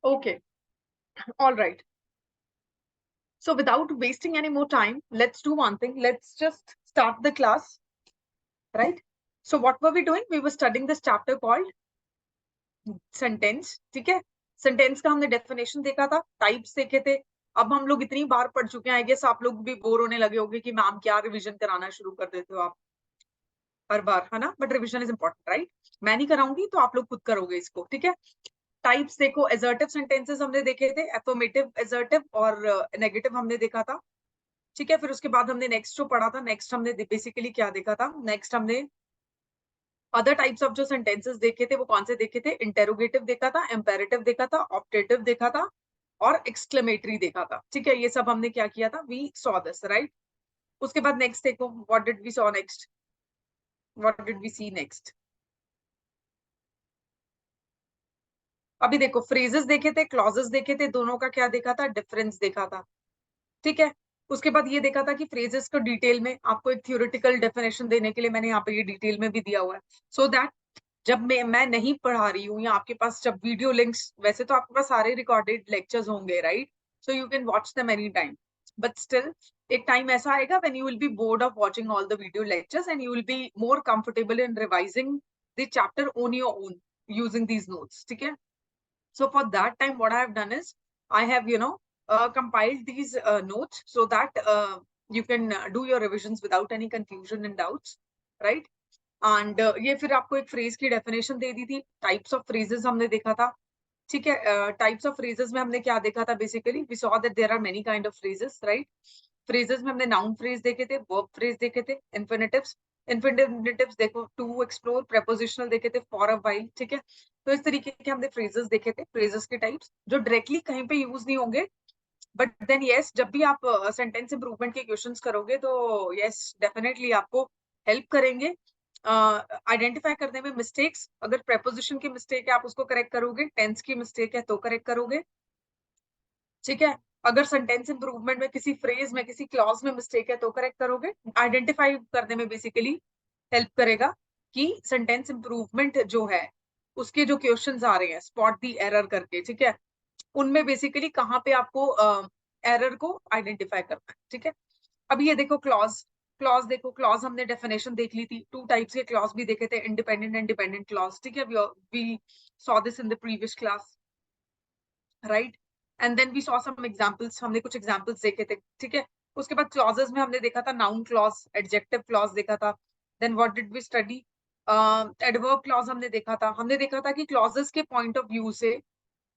Okay, all right. So without wasting any more time, let's do one thing. Let's just start the class, right? So what were we doing? We were studying this chapter called sentence. ठीक है? Sentence का हमने definition देखा था, types देखे थे. अब हम लोग इतनी बार पढ़ चुके हैं, I guess आप लोग भी बोर होने लगे होंगे कि मैम क्या रिवीजन कराना शुरू कर देते हो आप हर बार, है ना? But revision is important, right? मैं नहीं कराऊंगी तो आप लोग खुद करोगे इसको, ठीक है? टाइप्स देखो, असर्टिव सेंटेंसेस हमने देखे थे, एफर्मेटिव, असर्टिव और नेगेटिव हमने देखा था, ठीक है? फिर उसके बाद हमने नेक्स्ट जो पढ़ा था, नेक्स्ट हमने बेसिकली क्या देखा था? नेक्स्ट हमने अदर टाइप्स ऑफ जो सेंटेंसेस देखे थे वो कौन से देखे थे? इंटेरोगेटिव देखा था, इंपेरेटिव देखा था, ऑप्टेटिव देखा था और एक्सक्लेमेटरी देखा था, ठीक है? ये सब हमने क्या किया था? We saw this, right? उसके बाद नेक्स्ट देखो, what did we saw next? What did we see next? अभी देखो, फ्रेजेस देखे थे, क्लॉजेस देखे थे, दोनों का क्या देखा था? डिफरेंस देखा था, ठीक है? उसके बाद ये देखा था कि फ्रेजेस को डिटेल में आपको एक थ्योरेटिकल डेफिनेशन देने के लिए मैंने यहाँ पे ये डिटेल में भी दिया हुआ है, सो दैट जब मैं नहीं पढ़ा रही हूँ या आपके पास जब वीडियो लिंक्स, वैसे तो आपके पास सारे रिकॉर्डेड लेक्चर्स होंगे, right? So you can watch them any time, but still एक टाइम ऐसा आएगा when you will be board of watching all the video lectures and you will be more comfortable in revising the chapter on your own using these notes, ठीक है? So for that time, what I have done is I have, compiled these notes so that you can do your revisions without any confusion and doubts, right? And ये फिर आपको एक phrase की definition दे दी थी, types of phrases हमने देखा था, ठीक है? Types of phrases में हमने क्या देखा था? Basically, we saw that there are many kind of phrases, right? Phrases में हमने noun phrase देखे थे, verb phrase देखे थे, infinitives, infinitives देखो, to explore, prepositional देखे थे, for a while, ठीक है? तो इस तरीके के हमने phrases देखे थे, phrases के types जो directly कहीं पे use नहीं होंगे, but then yes, जब भी आप sentence improvement के questions करोगे तो yes, definitely आपको help करेंगे आइडेंटिफाई करने में मिस्टेक्स. अगर preposition की मिस्टेक है आप उसको करेक्ट करोगे, टेंस की मिस्टेक है तो करेक्ट करोगे, ठीक है? अगर सेंटेंस इंप्रूवमेंट में किसी फ्रेज में किसी क्लॉज में मिस्टेक है तो करेक्ट करोगे. आइडेंटिफाई करने में बेसिकली हेल्प करेगा कि सेंटेंस इंप्रूवमेंट जो है उसके जो क्वेश्चंस आ रहे हैं स्पॉट दी एरर करके, ठीक है? उनमें बेसिकली कहाँ पे आपको एरर को आइडेंटिफाई करना है, ठीक है? अभी ये देखो क्लॉज, क्लॉज देखो, क्लॉज हमने डेफिनेशन देख ली थी, टू टाइप्स के क्लॉज भी देखे थे, इंडिपेंडेंट एंड डिपेंडेंट क्लॉज, ठीक है? We saw this in the previous class, right? And then we saw some examples, हमने कुछ एग्जांपल्स देखे थे, ठीक है? उसके बाद क्लॉजेस में हमने देखा था नाउन क्लॉज, एडजेक्टिव क्लॉज देखा था. Then what did we study? Adverb clause हमने देखा था कि क्लॉजेस के पॉइंट ऑफ व्यू से,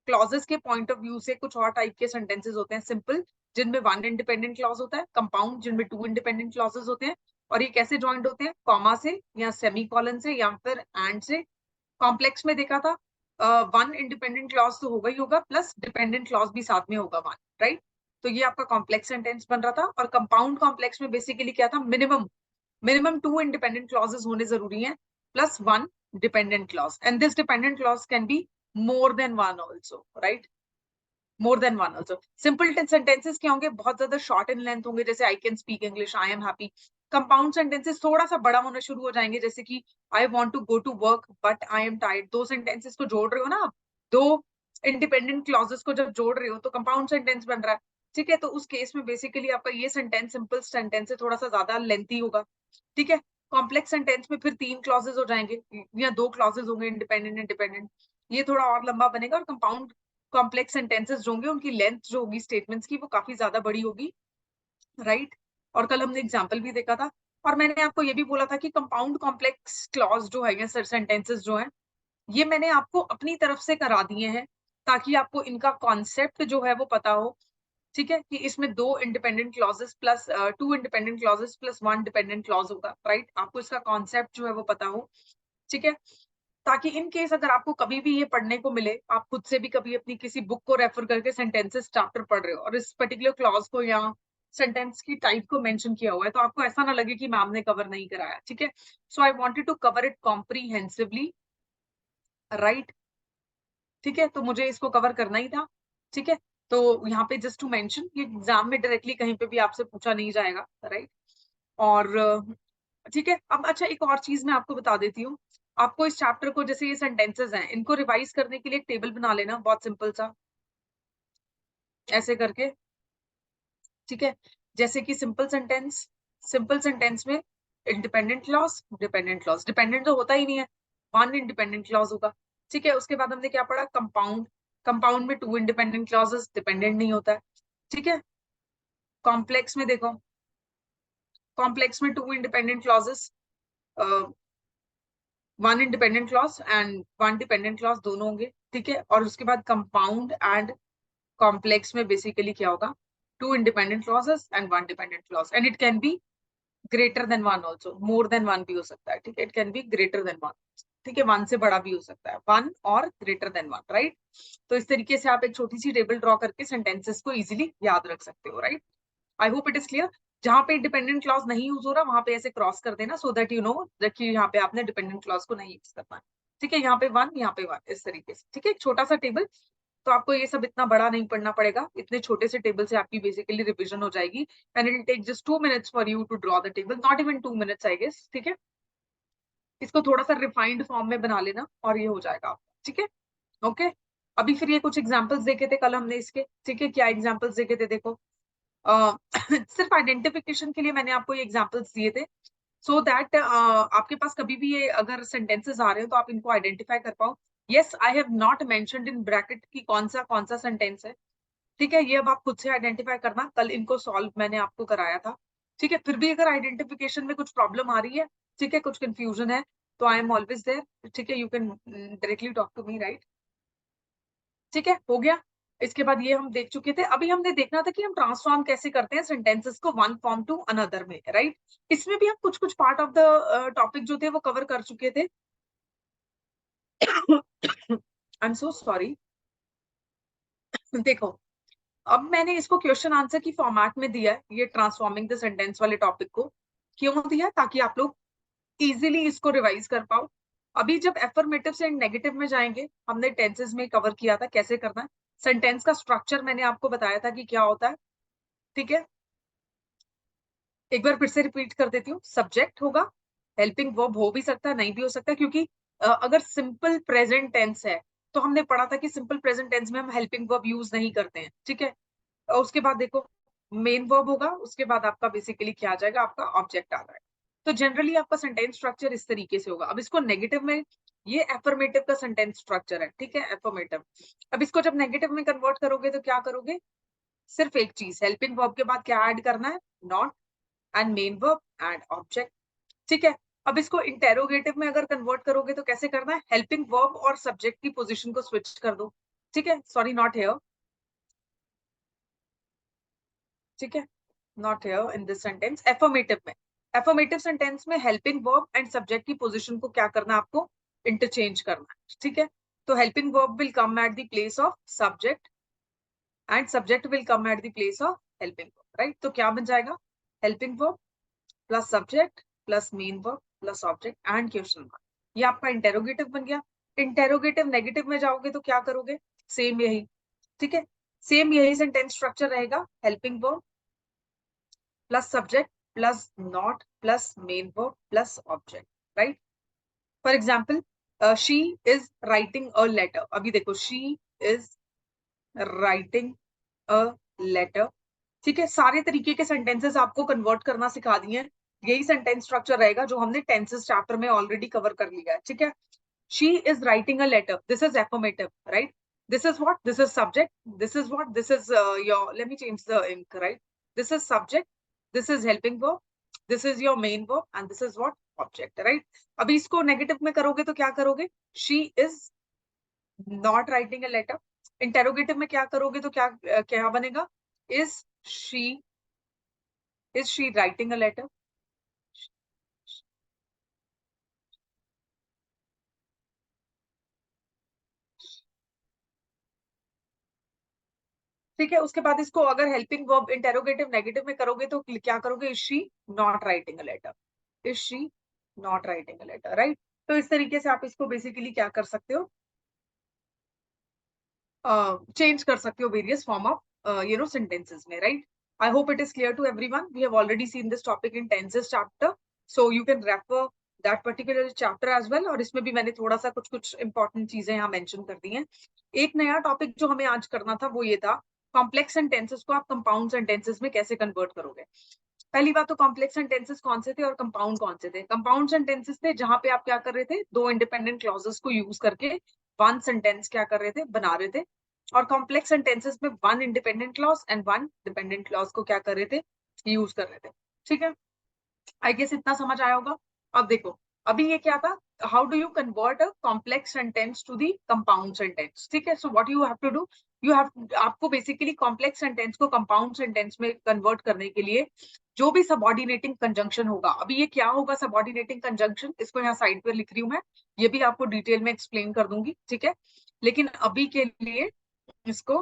क्लॉजेस के पॉइंट ऑफ व्यू से कुछ और टाइप के सेंटेंसेस होते हैं, सिंपल जिनमें वन इंडिपेंडेंट क्लॉज होता है, कंपाउंड जिनमें टू इंडिपेंडेंट क्लॉजेस होते हैं, और ये कैसे ज्वाइंट होते हैं? कॉमा से या सेमी कॉलन से या फिर एंड से. कॉम्प्लेक्स में देखा था वन इंडिपेंडेंट क्लॉज तो होगा ही होगा, प्लस डिपेंडेंट क्लॉज भी साथ में होगा वन, राइट? तो ये आपका कॉम्प्लेक्स सेंटेंस बन रहा था. और कंपाउंड कॉम्प्लेक्स में बेसिकली क्या था? Minimum minimum two independent clauses होने जरूरी हैं plus one dependent clause, and this dependent clause can be more than one also, right? More than one also. Simple sentences क्या होंगे? बहुत ज्यादा शॉर्ट इन लेंथ होंगे, जैसे I can speak English, I am happy. Compound sentences थोड़ा सा बड़ा होना शुरू हो जाएंगे, जैसे कि I want to go to work but I am tired. दो सेंटेंसेस को जोड़ रहे हो ना आप, दो इंडिपेंडेंट क्लॉजेस को जब जोड़ रहे हो तो कंपाउंड सेंटेंस बन रहा है, ठीक है? तो उस केस में बेसिकली आपका ये सेंटेंस सिंपल सेंटेंस है, थोड़ा सा ज्यादा लेंथी होगा, ठीक है? कॉम्प्लेक्स सेंटेंस में फिर तीन क्लॉजेस हो जाएंगे या दो क्लॉजेस होंगे, इंडिपेंडेंट इंडिपेंडेंट, ये थोड़ा और लंबा बनेगा. और कंपाउंड कॉम्प्लेक्स सेंटेंसेस जो होंगे उनकी लेंथ जो होगी स्टेटमेंट्स की वो काफी ज्यादा बड़ी होगी, राइट? और कल हमने एग्जांपल भी देखा था. और मैंने आपको ये भी बोला था कि कंपाउंड कॉम्प्लेक्स क्लॉज जो है या सेंटेंसेस जो है ये मैंने आपको अपनी तरफ से करा दिए हैं ताकि आपको इनका कॉन्सेप्ट जो है वो पता हो, ठीक है? कि इसमें दो independent clauses plus two independent clauses plus one dependent clause होगा, राइट? आपको इसका कॉन्सेप्ट जो है वो पता हो, ठीक है? ताकि इन केस अगर आपको कभी भी ये पढ़ने को मिले, आप खुद से भी कभी अपनी किसी बुक को रेफर करके सेंटेंसेस चैप्टर पढ़ रहे हो और इस पर्टिकुलर क्लॉज को या सेंटेंस की टाइप को मेंशन किया हुआ है, तो आपको ऐसा ना लगे कि मैम ने कवर नहीं कराया, ठीक है? So I wanted to cover it comprehensively, right? ठीक है, तो मुझे इसको कवर करना ही था, ठीक है? तो यहाँ पे जस्ट टू मेंशन, ये एग्जाम में डायरेक्टली कहीं पे भी आपसे पूछा नहीं जाएगा, राइट? और ठीक है, अब अच्छा एक और चीज मैं आपको बता देती हूँ. आपको इस चैप्टर को, जैसे ये सेंटेंसेस हैं, इनको रिवाइज करने के लिए एक टेबल बना लेना, बहुत सिंपल सा. ऐसे करके, ठीक है। जैसे कि सिंपल सेंटेंस में independent clause, dependent clause, dependent तो होता ही नहीं है, वन इंडिपेंडेंट क्लॉज होगा, ठीक है। उसके बाद हमने क्या पढ़ा, कंपाउंड, कंपाउंड में टू इंडिपेंडेंट क्लॉजेस, डिपेंडेंट नहीं होता है, ठीक है। कॉम्प्लेक्स में देखो, कॉम्प्लेक्स में two independent clauses, one independent clause and one dependent clause दोनों होंगे, ठीक है। और उसके बाद कंपाउंड एंड कॉम्प्लेक्स में बेसिकली क्या होगा, two independent clauses and one dependent clause, and it can be greater than one also, more than one भी हो सकता है, ठीक है। It can be greater than one, ठीक है, वन से बड़ा भी हो सकता है, वन और ग्रेटर देन वन, राइट। तो इस तरीके से आप एक छोटी सी टेबल ड्रॉ करके सेंटेंसेस को इजीली याद रख सकते हो, right. I hope it is clear. जहां पे डिपेंडेंट क्लॉज नहीं यूज हो रहा वहां पे ऐसे क्रॉस कर देना, सो दैट यू नो दैट यहाँ पे आपने डिपेंडेंट क्लॉज को नहीं यूज करना है, ठीक है। यहाँ पे वन, यहाँ पे वन, इस तरीके से, ठीक है। एक छोटा सा टेबल, तो आपको ये सब इतना बड़ा नहीं पढ़ना पड़ेगा, इतने छोटे से टेबल से आपकी बेसिकली रिविजन हो जाएगी, and it will take just 2 minutes for you to draw the table, not even 2 minutes I guess, ठीक है। इसको थोड़ा सा रिफाइंड फॉर्म में बना लेना और ये हो जाएगा आपका, ठीक है, ओके। अभी फिर ये कुछ एग्जाम्पल्स देखे थे कल हमने इसके, ठीक है। क्या एग्जाम्पल्स देखे थे, देखो सिर्फ आइडेंटिफिकेशन के लिए मैंने आपको ये एग्जाम्पल्स दिए थे, सो दैट आपके पास कभी भी ये अगर सेंटेंसेस आ रहे हो तो आप इनको आइडेंटिफाई कर पाओ। Yes, I have not mentioned in bracket की कौन सा सेंटेंस है, ठीक है। ये अब आप खुद से आइडेंटिफाई करना, कल इनको सॉल्व मैंने आपको कराया था, ठीक है। फिर भी अगर आइडेंटिफिकेशन में कुछ प्रॉब्लम आ रही है, ठीक है, कुछ कंफ्यूजन है, तो आई एम ऑलवेज देयर, ठीक है। You can directly talk to me, right, ठीक है, हो गया। इसके बाद ये हम देख चुके थे, अभी हमने देखना था कि हम ट्रांसफॉर्म कैसे करते हैं सेंटेंसेस को वन फॉर्म टू अनदर में, राइट। इसमें भी हम कुछ कुछ पार्ट ऑफ द टॉपिक जो थे वो कवर कर चुके थे। I am so sorry. देखो, अब मैंने इसको क्वेश्चन आंसर की फॉर्मेट में दिया है, ये ट्रांसफॉर्मिंग द सेंटेंस वाले टॉपिक को, क्यों दिया, ताकि आप लोग इजीली इसको रिवाइज कर पाओ। अभी जब एफर्मेटिव से नेगेटिव में जाएंगे, हमने टेंसेस में कवर किया था कैसे करना है, सेंटेंस का स्ट्रक्चर मैंने आपको बताया था कि क्या होता है, ठीक है। एक बार फिर से रिपीट कर देती हूँ, सब्जेक्ट होगा, हेल्पिंग वर्ब हो भी सकता है, नहीं भी हो सकता, क्योंकि अगर सिंपल प्रेजेंट टेंस है तो हमने पढ़ा था कि सिंपल प्रेजेंट टेंस में हम हेल्पिंग वर्ब यूज नहीं करते हैं, ठीक है। और उसके बाद देखो, मेन वर्ब होगा, उसके बाद आपका बेसिकली क्या आ जाएगा, आपका ऑब्जेक्ट आ जाएगा। तो जनरली आपका सेंटेंस स्ट्रक्चर इस तरीके से होगा। अब इसको नेगेटिव में, ये एफर्मेटिव का सेंटेंस स्ट्रक्चर है, ठीक है, एफर्मेटिव। अब इसको जब नेगेटिव में कन्वर्ट करोगे तो क्या करोगे, सिर्फ एक चीज, हेल्पिंग वर्ब के बाद क्या ऐड करना है, not and main verb and object, ठीक है। अब इसको इंटेरोगेटिव में अगर कन्वर्ट करोगे तो कैसे करना है, हेल्पिंग वर्ब और सब्जेक्ट की पोजीशन को स्विच कर दो, ठीक है। सॉरी, नॉट हियर, ठीक है, not here in this sentence. Affirmative में, एफर्मेटिव सेंटेंस में हेल्पिंग वर्ब एंड सब्जेक्ट की पोजीशन को क्या करना है, आपको इंटरचेंज करना है, ठीक है। तो helping verb will come at the place of subject and subject will come at the place of helping verb, right. तो क्या बन जाएगा, helping verb plus subject plus main verb plus object and question mark, ये आपका interrogative बन गया। Interrogative negative में जाओगे तो क्या करोगे, सेम यही, ठीक है, सेम यही सेंटेंस स्ट्रक्चर रहेगा, helping verb plus subject plus not plus main verb plus object, right. For example, she is writing a letter, अभी देखो, she is writing a letter, ठीक है। सारे तरीके के सेंटेंसेस आपको कन्वर्ट करना सिखा दिए हैं, यही सेंटेंस स्ट्रक्चर रहेगा जो हमने टेंसेस चैप्टर में ऑलरेडी कवर कर लिया है, ठीक है। She is writing a letter, this is affirmative, right. This is what, this is subject, this is what, this is your, let me change the ink, right. This is subject, this is helping verb, this is your main verb and this is what, object, right. अभी इसको negative में करोगे तो क्या करोगे, she is not writing a letter. Interrogative में क्या करोगे तो क्या क्या बनेगा, is she, is she writing a letter, ठीक है। उसके बाद इसको अगर हेल्पिंग वर्ब इंटेरोगेटिव नेगेटिव में करोगे तो क्या करोगे, is she not writing a letter, is she not writing a letter, right. तो इस तरीके से आप इसको बेसिकली क्या कर सकते हो, चेंज कर सकते हो वेरियस फॉर्म ऑफ sentences में, right. I hope it is clear to everyone, we have already seen this topic in tenses chapter, so you can refer that particular chapter as well, और इसमें भी मैंने थोड़ा सा कुछ कुछ इंपॉर्टेंट चीजें यहाँ मेंशन कर दी हैं। एक नया टॉपिक जो हमें आज करना था वो ये था, कॉम्प्लेक्स सेंटेंसेस को आप कंपाउंड सेंटेंसेस में कैसे कन्वर्ट करोगे। पहली बात तो कॉम्प्लेक्स सेंटेंसेस कौन से थे और कंपाउंड कौन से थे। कंपाउंड सेंटेंसेस थे जहां पे आप क्या कर रहे थे, दो इंडिपेंडेंट क्लॉजेस को यूज करके वन सेंटेंस क्या कर रहे थे, बना रहे थे। और कॉम्प्लेक्स सेंटेंसेस में one independent clause and one dependent clause को क्या कर रहे थे, यूज कर रहे थे। ठीक है, आई गेस इतना समझ आया होगा। अब देखो, अभी ये क्या था, how do you convert a complex sentence to the compound sentence. ठीक है, so what you have to do, you have, आपको बेसिकली कॉम्प्लेक्स सेंटेंस को कंपाउंड सेंटेंस में कन्वर्ट करने के लिए जो भी सबऑर्डिनेटिंग कंजंक्शन होगा, अभी ये क्या होगा सबऑर्डिनेटिंग कंजंक्शन, इसको यहाँ साइड पर लिख रही हूँ मैं, ये भी आपको डिटेल में एक्सप्लेन कर दूंगी। ठीक है, लेकिन अभी के लिए इसको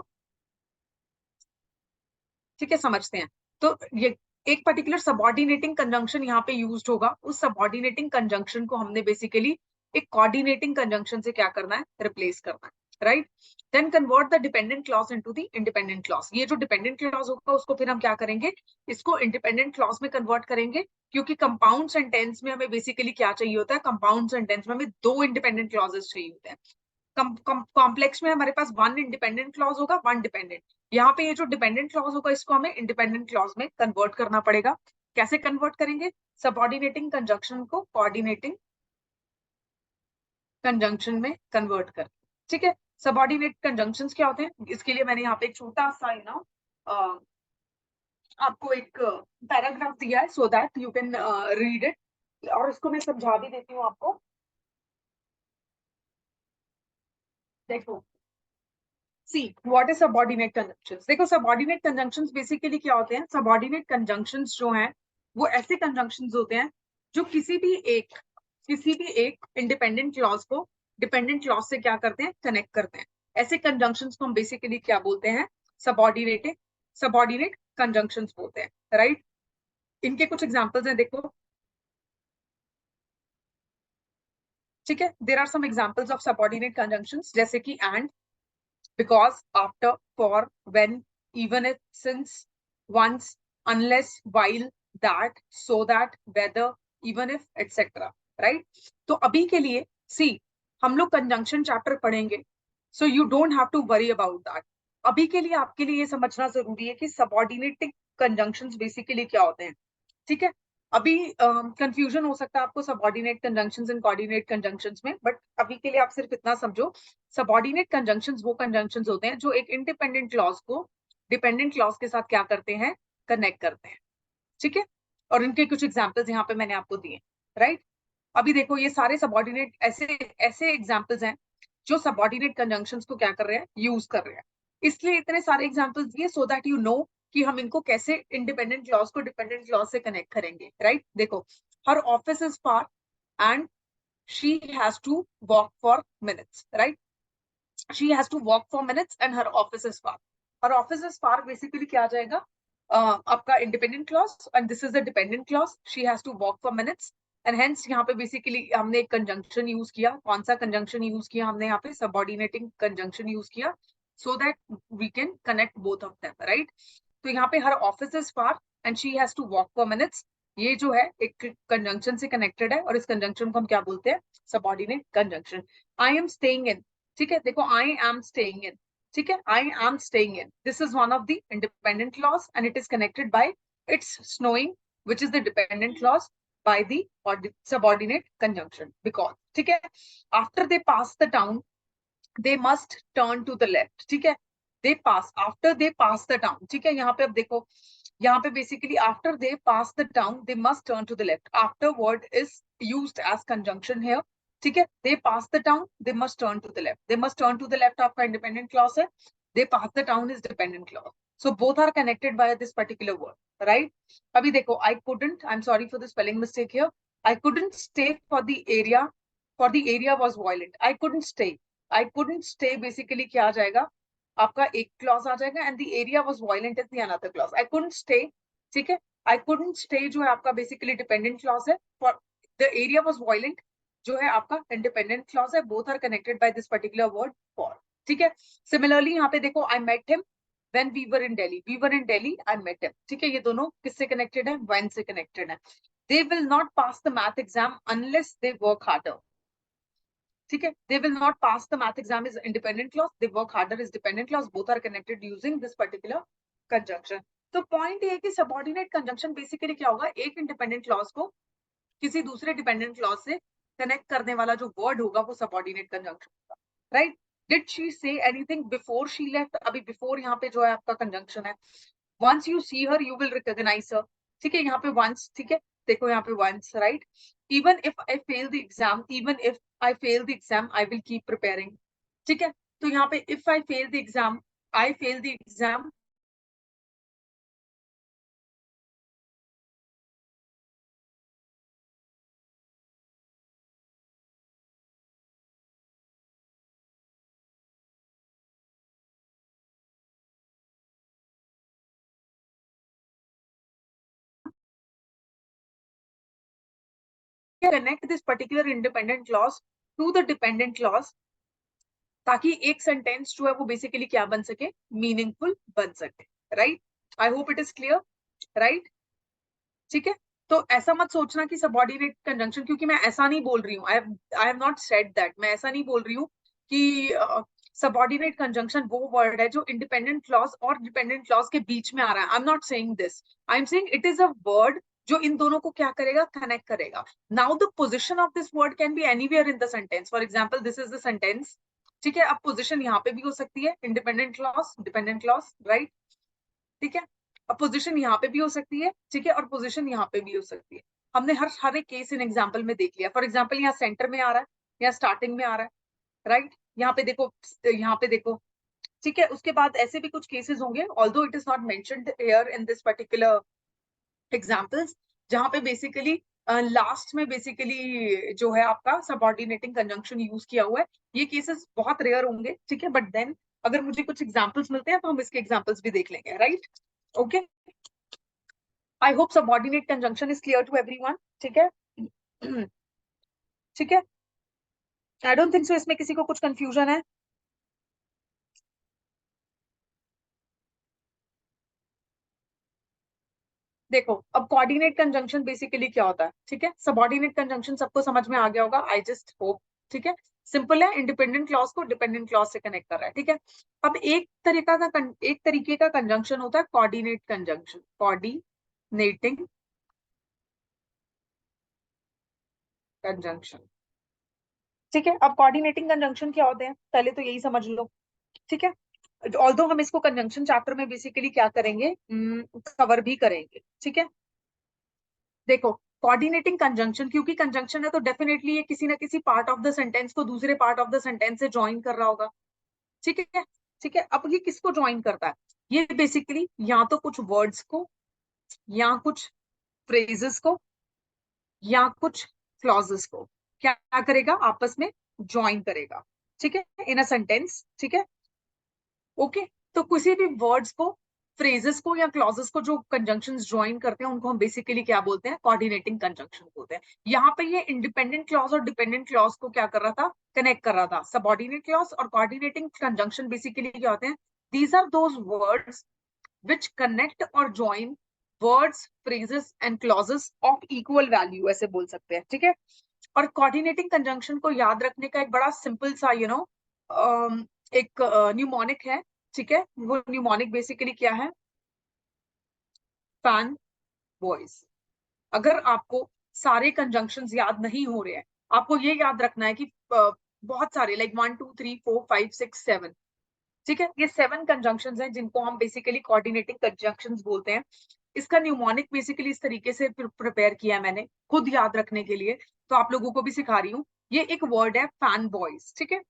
ठीक है समझते हैं। तो ये एक पर्टिकुलर सबऑर्डिनेटिंग कंजंक्शन यहाँ पे यूज्ड होगा, उस सबऑर्डिनेटिंग कंजंक्शन को हमने बेसिकली एक कोऑर्डिनेटिंग कंजंक्शन से क्या करना है, रिप्लेस करना है, right. Then convert the dependent clause into the independent clause. ये जो डिपेंडेंट क्लॉज होगा उसको फिर हम क्या करेंगे, इसको इंडिपेंडेंट क्लॉज में कन्वर्ट करेंगे, क्योंकि कंपाउंड सेंटेंस में हमें बेसिकली क्या चाहिए होता है, कंपाउंड सेंटेंस में हमें दो इंडिपेंडेंट क्लॉजेस चाहिए होते हैं। कॉम्प्लेक्स में हमारे पास वन इंडिपेंडेंट क्लॉज होगा, वन डिपेंडेंट। यहाँ पे ये जो डिपेंडेंट क्लॉज होगा इसको हमें इंडिपेंडेंट क्लॉज में कन्वर्ट करना पड़ेगा। कैसे कन्वर्ट करेंगे, सबऑर्डिनेटिंग कंजंक्शन को कोऑर्डिनेटिंग कंजंक्शन में कन्वर्ट कर। ठीक है, सबऑर्डिनेट कंजंक्शंस क्या होते हैं, इसके लिए मैंने यहाँ पे एक छोटा सा आपको एक पैराग्राफ दिया है so that you can read it, और इसको मैं समझा भी देती हूँ आपको। देखो, see what is subordinate conjunctions. देखो, सबऑर्डिनेट कंजंक्शंस बेसिकली क्या होते हैं, सबऑर्डिनेट कंजंक्शंस जो हैं वो ऐसे कंजंक्शंस होते हैं जो किसी भी एक इंडिपेंडेंट क्लॉज को डिपेंडेंट क्लॉज से क्या करते हैं, कनेक्ट करते हैं। ऐसे कंजंक्शंस को हम बेसिकली क्या बोलते हैं, सबऑर्डिनेट कंजंक्शंस बोलते हैं, राइट। इनके कुछ एग्जांपल्स हैं, देखो। ठीक है, there are some examples of subordinate conjunctions, जैसे कि and, because, after, for, when, even if, since, once, unless, while, that, so that, whether, even if, etc. right? तो अभी के लिए सी हम लोग कंजंक्शन चैप्टर पढ़ेंगे, so you don't have to worry about that. अभी के लिए आपके लिए ये समझना जरूरी है कि सबऑर्डिनेटिंग कंजंक्शंस बेसिकली क्या होते हैं। ठीक है, अभी कंफ्यूजन हो सकता है आपको subordinate conjunctions and coordinate conjunctions में, बट अभी के लिए आप सिर्फ इतना समझो, सबऑर्डिनेट कंजंक्शंस वो कंजंक्शंस होते हैं जो एक इंडिपेंडेंट क्लॉज को डिपेंडेंट क्लॉज के साथ क्या करते हैं, कनेक्ट करते हैं। ठीक है, और इनके कुछ एग्जांपल्स यहाँ पे मैंने आपको दिए, राइट। अभी देखो, ये सारे सबऑर्डिनेट ऐसे ऐसे एग्जांपल्स हैं जो सबऑर्डिनेट कंजंक्शंस को क्या कर रहे हैं, यूज कर रहे हैं। इसलिए इतने सारे एग्जांपल्स दिए सो दैट यू नो कि हम इनको कैसे इंडिपेंडेंट क्लॉज को डिपेंडेंट क्लॉज से कनेक्ट करेंगे, राइट। देखो, her office is far and she has to walk for minutes, right? She has to walk for minutes and her office is far. Her office is far basically क्या आ जाएगा, आपका independent clause and this is the dependent clause. She has to walk for minutes and hence यहाँ पे basically हमने एक conjunction use किया। कौन सा conjunction use किया हमने यहाँ पे, subordinating conjunction use किया so that we can connect both of them, right? तो यहाँ पे her office is far and she has to walk for minutes, ये जो है एक कंजंक्शन से कनेक्टेड है और इस कंजंक्शन को हम क्या बोलते हैं, subordinate conjunction. I am staying in, ठीक है, देखो आई एम स्टेइंग इन, ठीक है, I am staying in, this is one of the independent clause and it is connected by it's snowing which is the dependent clause by the subordinate conjunction, because ठीक है, after they pass the town they must turn to the left, ठीक है, they pass, after they pass the town, ठीक है, यहाँ पे अब देखो, यहाँ पे basically after they pass the town they must turn to the left, after word is used as conjunction here, ठीक है, they pass the town they must turn to the left, they must turn to the left आपका independent clause है, they pass the town is dependent clause, so both are connected by this particular word, right? अभी देखो, I couldn't, I'm sorry for the spelling mistake here, I couldn't stay for the area was violent, I couldn't stay basically क्या आ जाएगा, आपका एक clause आ जाएगा and the area was violent is the another clause, I couldn't stay, ठीक है, I couldn't stay जो है आपका बेसिकली डिपेंडेंट क्लॉज है, for the area was violent जो है आपका इंडिपेंडेंट क्लॉज है, both are connected by this particular word for, ठीक है। सिमिलरली यहाँ पे देखो, I met him when we were in Delhi, I met him, ठीक है, ये दोनों किससे कनेक्टेड है, व्हेन से कनेक्टेड है। They will not pass the math exam unless they work harder, ठीक है, they will not pass the math exam is independent clause, they work harder is dependent clause, both are connected using this particular conjunction. तो point ये है कि subordinate conjunction basically क्या होगा, एक independent clause को किसी दूसरे डिपेंडेंट क्लॉज से कनेक्ट करने वाला जो वर्ड होगा वो सबऑर्डिनेट कंजंक्शन होगा, right. Did she say anything before she left, अभी बिफोर यहाँ पे जो है आपका कंजंक्शन है. Once you see her you will recognise her, ठीक है, यहाँ पे वंस, ठीक है, देखो यहाँ पे once, right. Even if I fail the exam, even if I fail the exam I will keep preparing, ठीक है. तो यहाँ पे if I fail the exam, I fail the exam, connect this particular independent clause to the dependent clause, ताकि एक sentence जो है वो बेसिकली क्या बन सके, मीनिंगफुल बन सके, right. I hope it is clear, right. ठीक है, तो ऐसा मत सोचना कि सबऑर्डिनेट कंजंक्शन, क्योंकि मैं ऐसा नहीं बोल रही हूँ, I have not said that, मैं ऐसा नहीं बोल रही हूँ कि सबऑर्डिनेट कंजंक्शन वो वर्ड है जो इंडिपेंडेंट क्लॉज और डिपेंडेंट क्लॉज के बीच में आ रहा है. I am not saying this, I am saying it is a word जो इन दोनों को क्या करेगा, कनेक्ट करेगा. Now the position of this word can be anywhere in the sentence. For example this is the sentence, ठीक है. अब position यहाँ पे भी हो सकती है, independent clause dependent clause, right. ठीक है, अब पोजीशन यहाँ पे भी हो सकती है, ठीक है, और पोजीशन यहाँ पे भी हो सकती है. हमने हर एक केस इन एग्जांपल में देख लिया. फॉर एग्जांपल यहाँ सेंटर में आ रहा है, यहाँ स्टार्टिंग में आ रहा है, राइट. यहाँ पे देखो, यहाँ पे देखो, ठीक है. उसके बाद ऐसे भी कुछ केसेस होंगे, although it is not mentioned here in this particular examples, जहाँ पे बेसिकली लास्ट में बेसिकली जो है आपका सबऑर्डिनेटिंग कंजंक्शन यूज किया हुआ है. ये केसेस बहुत रेयर होंगे, ठीक है, बट देन अगर मुझे कुछ एग्जांपल्स मिलते हैं तो हम इसके एग्जांपल्स भी देख लेंगे, right. Okay, I hope subordinate conjunction is clear to everyone, ठीक है. ठीक है, आई डोंट थिंक सो इसमें किसी को कुछ कंफ्यूजन है. देखो, अब कोऑर्डिनेट कंजंक्शन बेसिकली क्या होता है, ठीक है. सबऑर्डिनेट कंजंक्शन सबको समझ में आ गया होगा, आई जस्ट होप, ठीक है. सिंपल है, इंडिपेंडेंट क्लॉज को डिपेंडेंट क्लॉज से कनेक्ट कर रहा है, ठीक है. अब एक तरीके का कंजंक्शन होता है कोऑर्डिनेट कंजंक्शन, कोऑर्डिनेटिंग कंजंक्शन, ठीक है. अब कोऑर्डिनेटिंग कंजंक्शन क्या होते हैं, पहले तो यही समझ लो, ठीक है. ऑल्दो हम इसको कंजंक्शन चैप्टर में बेसिकली क्या करेंगे, कवर भी करेंगे, ठीक है. देखो, कोऑर्डिनेटिंग कंजंक्शन, क्योंकि कंजंक्शन है तो डेफिनेटली ये किसी ना किसी पार्ट ऑफ द सेंटेंस को दूसरे पार्ट ऑफ द सेंटेंस से ज्वाइन कर रहा होगा, ठीक है. ठीक है, अब ये किसको ज्वाइन करता है, ये बेसिकली या तो कुछ वर्ड्स को, या कुछ फ्रेजेस को, या कुछ क्लॉजेस को क्या करेगा, आपस में ज्वाइन करेगा, ठीक है, इन अ सेंटेंस, ठीक है. ओके, तो किसी भी वर्ड्स को, फ्रेजेस को या क्लॉजेस को जो कंजंक्शंस ज्वाइन करते हैं उनको हम बेसिकली क्या बोलते हैं, कोऑर्डिनेटिंग कंजंक्शन बोलते हैं. यहाँ पे ये इंडिपेंडेंट क्लॉज और डिपेंडेंट क्लॉज को क्या कर रहा था, कनेक्ट कर रहा था. सबऑर्डिनेट क्लॉज और कोऑर्डिनेटिंग कंजंक्शन बेसिकली क्या होते हैं, these are those words which connect or join words, phrases and clauses of equal value, ऐसे बोल सकते हैं, ठीक है. और कोऑर्डिनेटिंग कंजंक्शन को याद रखने का एक बड़ा सिंपल सा एक न्यूमोनिक है, ठीक है. वो न्यूमोनिक बेसिकली क्या है, फैन वॉइस. अगर आपको सारे कंजंक्शंस याद नहीं हो रहे हैं, आपको ये याद रखना है कि बहुत सारे, लाइक 1 2 3 4 5 6 7, ठीक है, ये 7 कंजंक्शंस हैं जिनको हम बेसिकली कोऑर्डिनेटिंग कंजंक्शंस बोलते हैं. इसका न्यूमोनिक बेसिकली इस तरीके से प्रिपेयर किया है मैंने खुद याद रखने के लिए, तो आप लोगों को भी सिखा रही हूँ. ये एक वर्ड है फैन बॉयज, ठीक है.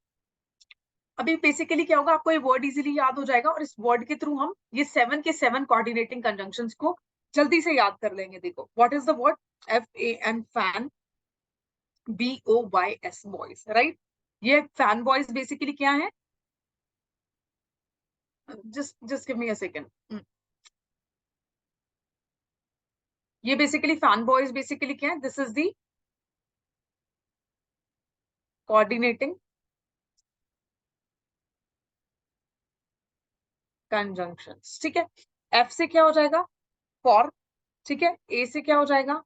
अभी बेसिकली क्या होगा, आपको ये वर्ड इजीली याद हो जाएगा और इस वर्ड के थ्रू हम ये 7 के 7 कोऑर्डिनेटिंग कंजंक्शंस को जल्दी से याद कर लेंगे. देखो, what is the word, FAN, fan, BOYS boys, right. ये फैन बॉयज बेसिकली क्या है, just give me a second. ये बेसिकली फैन बॉयज बेसिकली क्या है, this is the coordinating conjunctions, ठीक है. एफ से क्या हो जाएगा, फॉर, ठीक है. ए से क्या हो जाएगा,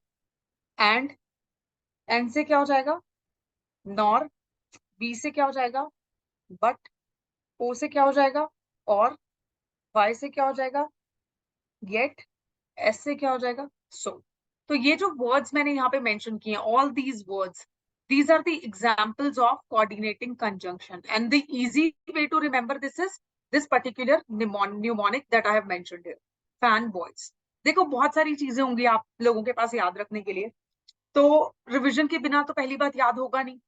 एंड. एन से क्या हो जाएगा, नॉर. बी से क्या हो जाएगा बट, ओ से क्या हो जाएगा और, वाई से क्या हो जाएगा येट, एस से क्या हो जाएगा सो। तो ये जो वर्ड्स मैंने यहाँ पे मेंशन किए हैं, all these words, these are the examples of coordinating conjunction, and the easy way to remember this is this particular mnemonic that I have mentioned here, fanboys। देखो बहुत सारी चीजें होंगी आप लोगों के पास याद रखने के लिए, तो रिवीजन के बिना तो पहली बात याद होगा नहीं।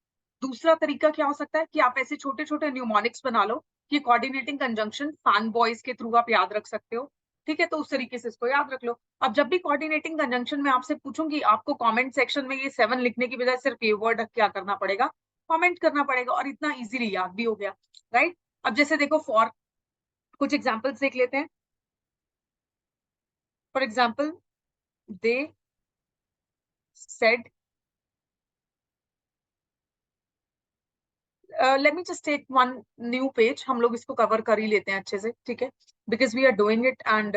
दूसरा तरीका क्या हो सकता है कि आप ऐसे छोटे छोटे न्यूमोनिक्स बना लो कि कोऑर्डिनेटिंग कंजंक्शन फैन बॉयज के थ्रू आप याद रख सकते हो। ठीक है, तो उस तरीके से इसको याद रख लो। अब जब भी कोऑर्डिनेटिंग कंजंक्शन में आपसे पूछूंगी, आपको कमेंट सेक्शन में ये 7 लिखने की बजाय सिर्फ ये वर्ड क्या करना पड़ेगा, कमेंट करना पड़ेगा, और इतना इजीली याद भी हो गया, राइट। अब जैसे देखो फॉर, कुछ एग्जांपल्स देख लेते हैं। For example, they said, let me just take one new page, हम लोग इसको कवर कर ही लेते हैं अच्छे से, ठीक है, because we are doing it, and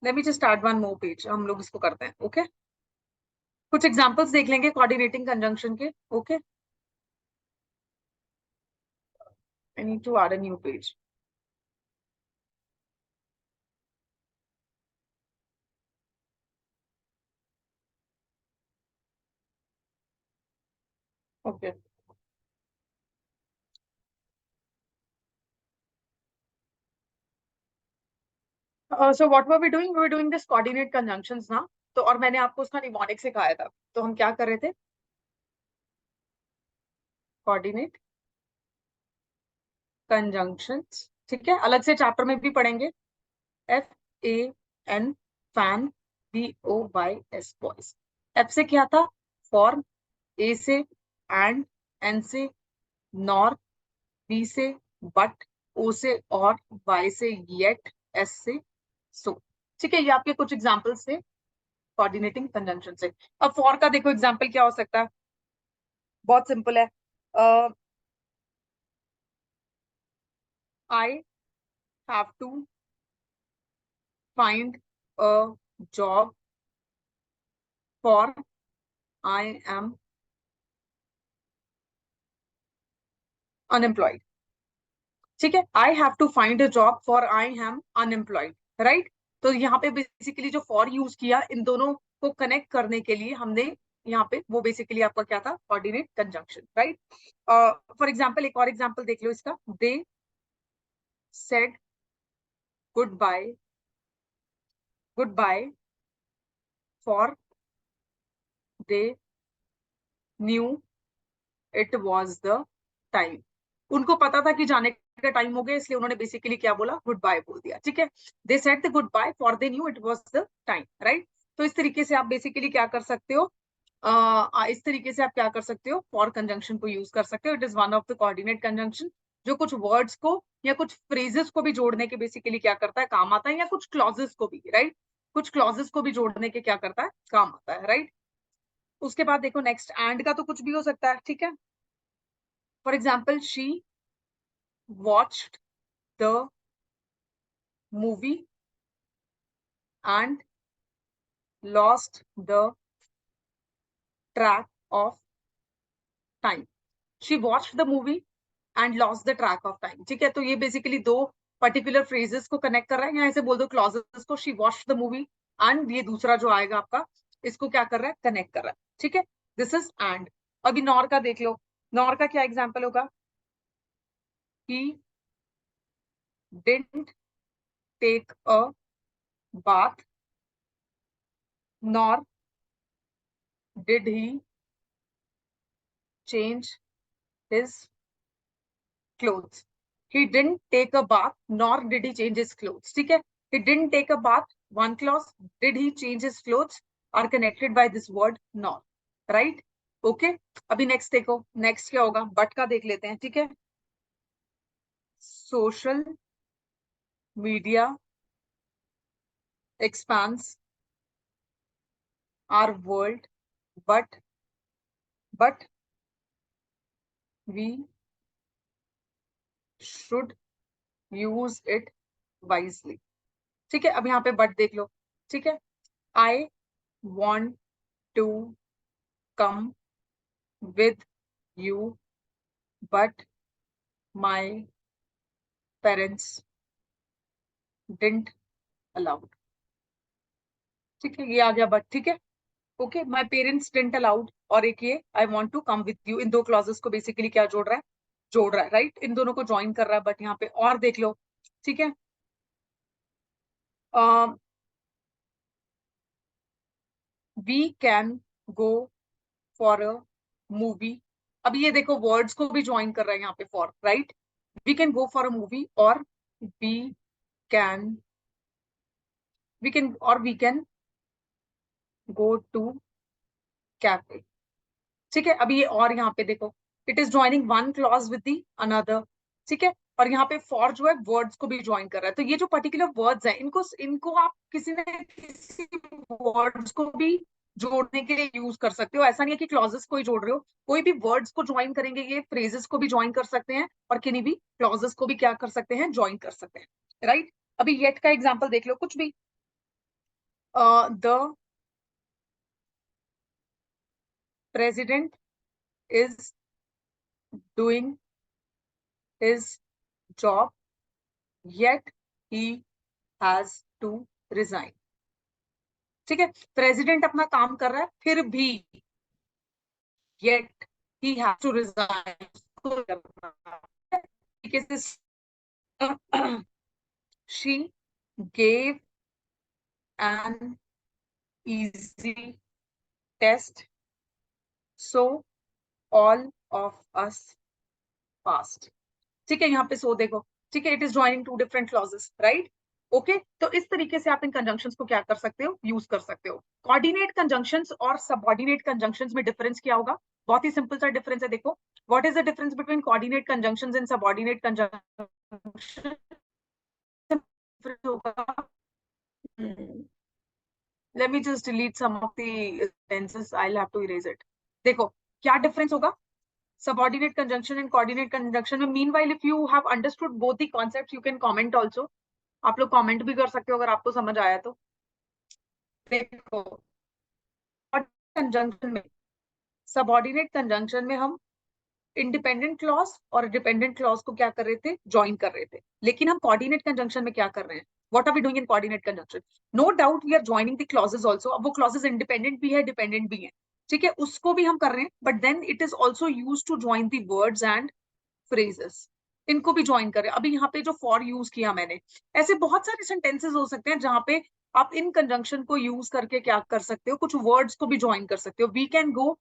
let me just start one more page, हम लोग इसको करते हैं, ओके। कुछ एग्जांपल्स देख लेंगे कोऑर्डिनेटिंग कंजंक्शन के, okay. I need to add a new page. Okay, so what were we doing, we were doing this coordinate conjunctions ना। तो और मैंने आपको उसका निमोनिक सिखाया था, तो हम क्या कर रहे थे, कोऑर्डिनेट कंजंक्शंस, ठीक है, अलग से चैप्टर में भी पढ़ेंगे। F A N, fan, B O Y S, boys. F से क्या था फॉर, ए से एंड, एन से नॉर, बी से बट, ओ से और, वाई से येट, एस से सो। ठीक है, ये आपके कुछ एग्जांपल्स थे कोऑर्डिनेटिंग कंजंक्शन से। अब फॉर का देखो एग्जांपल क्या हो सकता है, बहुत सिंपल है। I have to find a job for I am unemployed. ठीक है, I have to find a job for I am unemployed, right. तो यहाँ पे बेसिकली जो फॉर यूज किया इन दोनों को कनेक्ट करने के लिए हमने, यहाँ पे वो बेसिकली आपका क्या था, coordinate conjunction, right. For example एक और एग्जांपल देख लो इसका, they said goodbye, goodbye for they knew it was the time. उनको पता था कि जाने का टाइम हो गया, इसलिए उन्होंने बेसिकली क्या बोला, गुड बाय बोल दिया, ठीक है। They said the goodbye for they knew it was the time, right. तो इस तरीके से आप बेसिकली क्या कर सकते हो, इस तरीके से आप क्या कर सकते हो, फॉर कंजंक्शन को यूज कर सकते हो। It is one of the coordinate conjunction जो कुछ वर्ड्स को या कुछ फ्रेजेस को भी जोड़ने के बेसिकली क्या करता है, काम आता है, या कुछ क्लॉजेस को भी, राइट, कुछ क्लॉजेस को भी जोड़ने के क्या करता है, काम आता है, राइट। उसके बाद देखो नेक्स्ट, एंड का तो कुछ भी हो सकता है, ठीक है। For example, she watched the movie and lost the track of time। she watched the movie and lost the track of time, ठीक है। तो ये बेसिकली दो पर्टिकुलर फ्रेजेस को कनेक्ट कर रहा है, यहाँ ऐसे बोल दो क्लॉजेस को, she watched the movie and ये दूसरा जो आएगा आपका, इसको क्या कर रहा है, कनेक्ट कर रहा है, ठीक है। This is and. अभी नॉर का देख लो, नॉर का क्या एग्जाम्पल होगा, he didn't take a bath nor did he change his clothes। He didn't take a bath nor did he change his clothes, ठीक है। He didn't take a bath, one clause, did he change his clothes are connected by this word nor, right। okay, अभी next देखो, next क्या होगा, but का देख लेते हैं, ठीक है। Social media expands our world, but we should use it wisely। ठीक है, अब यहाँ पे बट देख लो, ठीक है। I want to come with you, but my parents didn't allow. ठीक है, ये आ गया बट, ठीक है, okay, my parents didn't allowed, और एक ये I want to come with you, इन दो क्लॉजेस को बेसिकली क्या जोड़ रहा है, राइट, इन दोनों को ज्वाइन कर रहा है, बट यहाँ पे और देख लो, ठीक है, we can go for a movie, अब ये देखो वर्ड्स को भी ज्वाइन कर रहा है यहाँ पे for, right, we can go for a movie, और we can we can go to cafe, ठीक है, अभी ये और यहाँ पे देखो, it is joining one clause with the another, ठीक है, और यहाँ पे फॉर जो है वर्ड्स को भी ज्वाइन कर रहा है, तो ये जो पर्टिकुलर वर्ड्स हैं इनको इनको आप किसी न किसी वर्ड्स को भी जोड़ने के लिए यूज कर सकते हो, ऐसा नहीं है कि क्लॉजेस को ही जोड़ रहे हो, कोई भी वर्ड्स को ज्वाइन करेंगे, ये फ्रेजेस को भी ज्वाइन कर सकते हैं, और किन्हीं भी क्लॉजेस को भी क्या कर सकते हैं, ज्वाइन कर सकते हैं, राइट, अभी येट का एग्जाम्पल देख लो, कुछ भी, the president is doing his job, yet he has to resign, ठीक है, प्रेसिडेंट अपना काम कर रहा है फिर भी yet he has to resign, because she gave an easy test, so all of us passed, ठीक है, यहाँ पे सो देखो, ठीक है, it is joining two different clauses, right, okay, तो इस तरीके से आप इन कंजंक्शंस को क्या कर सकते हो, यूज कर सकते हो। कोऑर्डिनेट कंजंक्शंस और सबऑर्डिनेट कंजंक्शंस में डिफरेंस क्या होगा, बहुत ही सिंपल सा डिफरेंस है, देखो, what is the difference between coordinate conjunctions and subordinate conjunctions, होगा, let me just delete some of the sentences, I'll have to erase it, देखो क्या डिफरेंस होगा subordinate conjunction and coordinate conjunction में, meanwhile if you have understood both the concepts you can comment also, आप लोग comment भी कर सकते हो अगर आपको समझ आया तो, देखो कंजंक्शन में, सबऑर्डिनेट कंजंक्शन में हम इंडिपेंडेंट क्लॉज और डिपेंडेंट क्लॉज को क्या कर रहे थे, ज्वाइन कर रहे थे, लेकिन हम कोऑर्डिनेट कंजंक्शन में क्या कर रहे हैं, what are we doing in coordinate conjunction, no doubt we are joining the clauses also, अब वो क्लॉजेस इंडिपेंडेंट भी है डिपेंडेंट भी है, ठीक है, उसको भी हम कर रहे हैं, but then it is also use to join the words and phrases, इनको भी ज्वाइन करें, अभी यहाँ पे जो फॉर यूज किया मैंने, ऐसे बहुत सारे सेंटेंसेस हो सकते हैं जहां पे आप इन कंजंक्शन को यूज करके क्या कर सकते हो, कुछ वर्ड्स को भी ज्वाइन कर सकते हो, we can go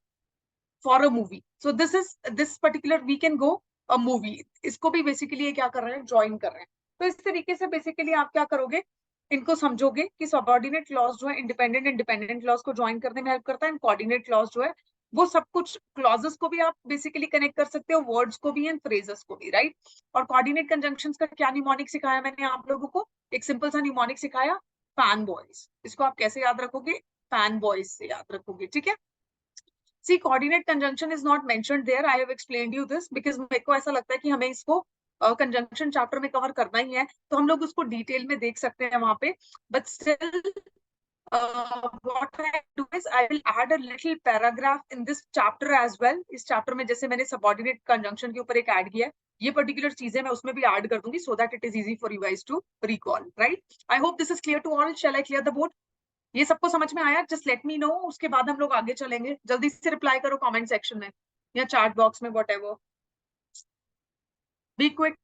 for a movie, so this particular we can go a movie, इसको भी बेसिकली ये क्या कर रहे हैं, ज्वाइन कर रहे हैं, तो इस तरीके से बेसिकली आप क्या करोगे, इनको समझोगे कि सबऑर्डिनेट क्लॉज जो है इंडिपेंडेंट इंडिपेंडेंट क्लॉज को ज्वाइन करने में हेल्प करता है, कोऑर्डिनेट क्लॉज जो है वो सब कुछ क्लॉजेस को भी आप बेसिकली कनेक्ट कर सकते हो, वर्ड्स को भी एंड फ्रेजेस को भी, राइट, और कोऑर्डिनेट कंजंक्शंस का क्या निमोनिक सिखाया मैंने आप लोगों को, एक सिंपल सा निमोनिक सिखाया, फैन बॉयज, इसको आप कैसे याद रखोगे, फैन बॉयज से याद रखोगे, ठीक है, see coordinate conjunction is not mentioned there, I have explained you this because मेरे को ऐसा लगता है कि हमें इसको कंजंक्शन चैप्टर में कवर करना ही है, तो हम लोग उसको डिटेल में देख सकते हैं वहां पे, but still what I do is I will add a little paragraph in this chapter as well, इस chapter में जैसे मैंने subordinate conjunction के ऊपर एक add किया है, ये particular चीजें मैं उसमें भी add कर दूंगी so that it is easy for you guys to recall, right? I hope this is clear to all. Shall I clear the board? ये सबको समझ में आया? Just let me know, उसके बाद हम लोग आगे चलेंगे, जल्दी से reply करो comment section में या chat box में, whatever. Be quick.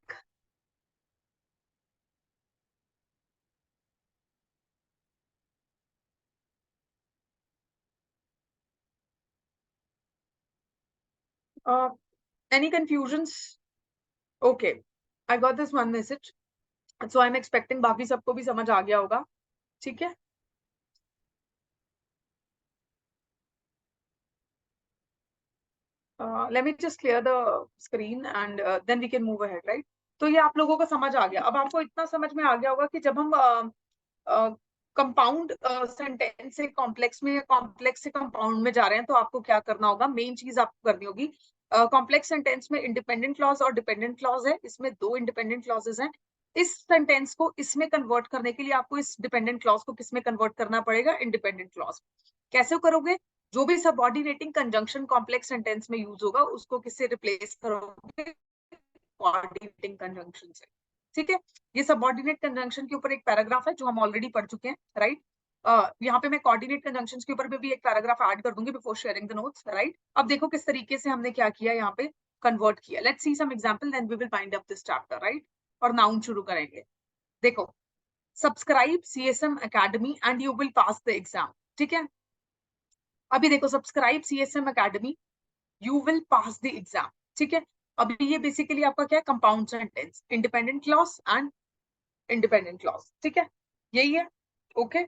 Any confusions? Okay, I got this one message. So I'm expecting बाकी सबको भी समझ आ गया होगा, ठीक है? Let me just clear the screen and then we can move ahead, right? तो ये आप लोगों को समझ आ गया, अब आपको इतना समझ में आ गया होगा कि जब हम कंपाउंड सेंटेंस से कॉम्प्लेक्स में, कॉम्प्लेक्स से कंपाउंड में जा रहे हैं, तो आपको क्या करना होगा, मेन चीज आपको करनी होगी, कॉम्प्लेक्स सेंटेंस में इंडिपेंडेंट क्लॉज और डिपेंडेंट क्लॉज है, इसमें दो इंडिपेंडेंट क्लॉजेस हैं, इस सेंटेंस को इसमें कन्वर्ट करने के लिए आपको इस डिपेंडेंट क्लॉज को किसमें कन्वर्ट करना पड़ेगा, इंडिपेंडेंट क्लॉज, कैसे करोगे, जो भी सबऑर्डिनेटिंग कंजंक्शन कॉम्प्लेक्स सेंटेंस में यूज होगा उसको किससे रिप्लेस करोगे, कोऑर्डिनेटिंग कंजंक्शन से। ठीक है, ये सबऑर्डिनेट कंजंक्शन के ऊपर एक पैराग्राफ है जो हम ऑलरेडी पढ़ चुके हैं, राइट। यहाँ पे मैं कोऑर्डिनेट कंजंक्शंस के ऊपर भी एक पैराग्राफ ऐड कर दूंगी before sharing the notes, right. अब देखो किस तरीके से हमने क्या किया यहाँ पे कन्वर्ट किया। Let's see some example then we will find up this chapter, right. और नाउन शुरू करेंगे। देखो, subscribe CSM Academy and you will pass the exam. ठीक है, अभी देखो, subscribe CSM Academy, you will pass the exam. ठीक है, अभी ये बेसिकली आपका क्या है, compound sentence, independent clause and independent clause. ठीक है, यही है, ओके।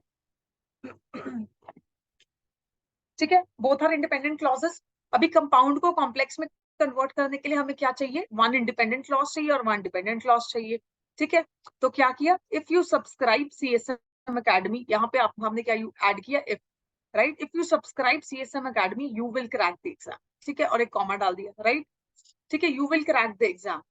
ठीक है, बोथ आर इंडिपेंडेंट क्लॉजेस। अभी कंपाउंड को कॉम्प्लेक्स में कन्वर्ट करने के लिए हमें क्या चाहिए, वन इंडिपेंडेंट क्लॉज चाहिए और वन डिपेंडेंट क्लॉज चाहिए। ठीक है, तो क्या किया, if you subscribe CSM Academy, यहाँ पे हमने क्या ऐड किया, if, right. If you subscribe CSM Academy you will crack the exam. ठीक है, और एक कॉमा डाल दिया, राइट। ठीक है, you will crack the exam,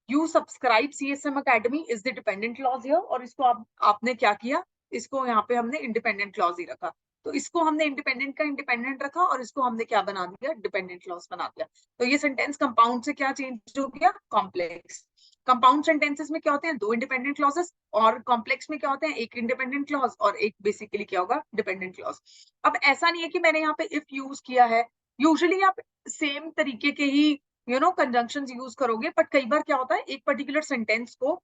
you subscribe CSM Academy is the dependent clause here, और इसको आपने क्या किया, इसको यहाँ पे हमने इंडिपेंडेंट क्लॉज ही रखा। तो इसको हमने इंडिपेंडेंट का इंडिपेंडेंट रखा और इसको हमने क्या बना दिया, डिपेंडेंट क्लॉज बना दिया। तो ये सेंटेंस कंपाउंड से क्या चेंज हो गया, कॉम्प्लेक्स। कंपाउंड सेंटेंसेस में क्या होते हैं, दो इंडिपेंडेंट क्लॉजेस, और कॉम्प्लेक्स में क्या होते हैं, एक इंडिपेंडेंट क्लॉज और एक बेसिकली क्या होगा, डिपेंडेंट क्लॉज। अब ऐसा नहीं है कि मैंने यहाँ पे इफ यूज किया है, यूजुअली आप सेम तरीके के ही कंजंक्शंस यूज करोगे, बट कई बार क्या होता है, एक पर्टिकुलर सेंटेंस को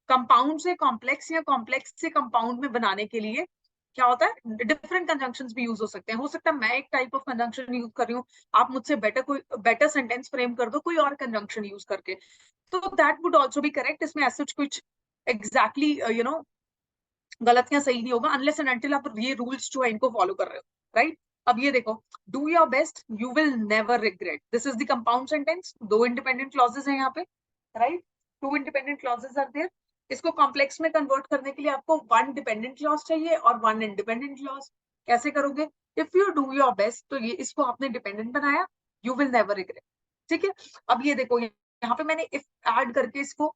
कंपाउंड से कॉम्प्लेक्स या कॉम्प्लेक्स से कंपाउंड में बनाने के लिए क्या होता है, डिफरेंट कंजंक्शंस भी यूज हो सकते हैं। हो सकता है मैं एक टाइप ऑफ कंजंक्शन यूज कर रही हूँ, आप मुझसे बेटर सेंटेंस फ्रेम कर दो कोई और कंजंक्शन यूज करके, तो that would also be correct. इसमें ऐसा कुछ एग्जैक्टली गलतियां सही नहीं होगा अनलेस एंड अनटिल आप ये रूल्स जो है इनको फॉलो कर रहे हो, राइट। अब ये देखो, do your best you will never regret, this is the compound sentence, दो इंडिपेंडेंट क्लॉजेस हैं यहाँ पे, right. Two independent clauses are there. इसको कॉम्प्लेक्स में कन्वर्ट करने के लिए आपको वन डिपेंडेंट क्लॉज चाहिए और वन इंडिपेंडेंट क्लॉज। कैसे करोगे, if you do your best, तो ये इसको आपने डिपेंडेंट बनाया, यू विल नेवर रिग्रेट। ठीक है, अब ये देखो, यहाँ पे मैंने इफ ऐड करके इसको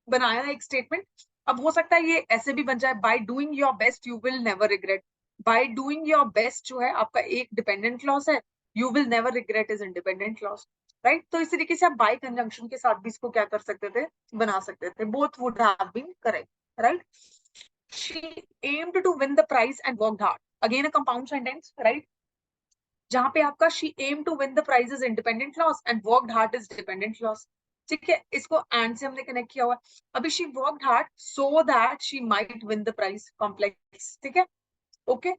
बनाया एक स्टेटमेंट। अब हो सकता है ये ऐसे भी बन जाए, by doing your best you will never regret. By doing your best जो है आपका एक डिपेंडेंट क्लॉज है, you will never regret is independent clause, right. तो इस तरीके से आप बाय कंजंक्शन के साथ भी इसको क्या कर सकते थे, बना सकते थे, both would have been correct, right. She aimed to win the prize and worked hard, again a compound sentence, right. जहां पे आपका she aim to win the prize is independent clause and worked hard is dependent clause. ठीक है, इसको and से हमने connect किया हुआ। अभी she worked hard so that she might win the prize, complex. ठीक है, ओके,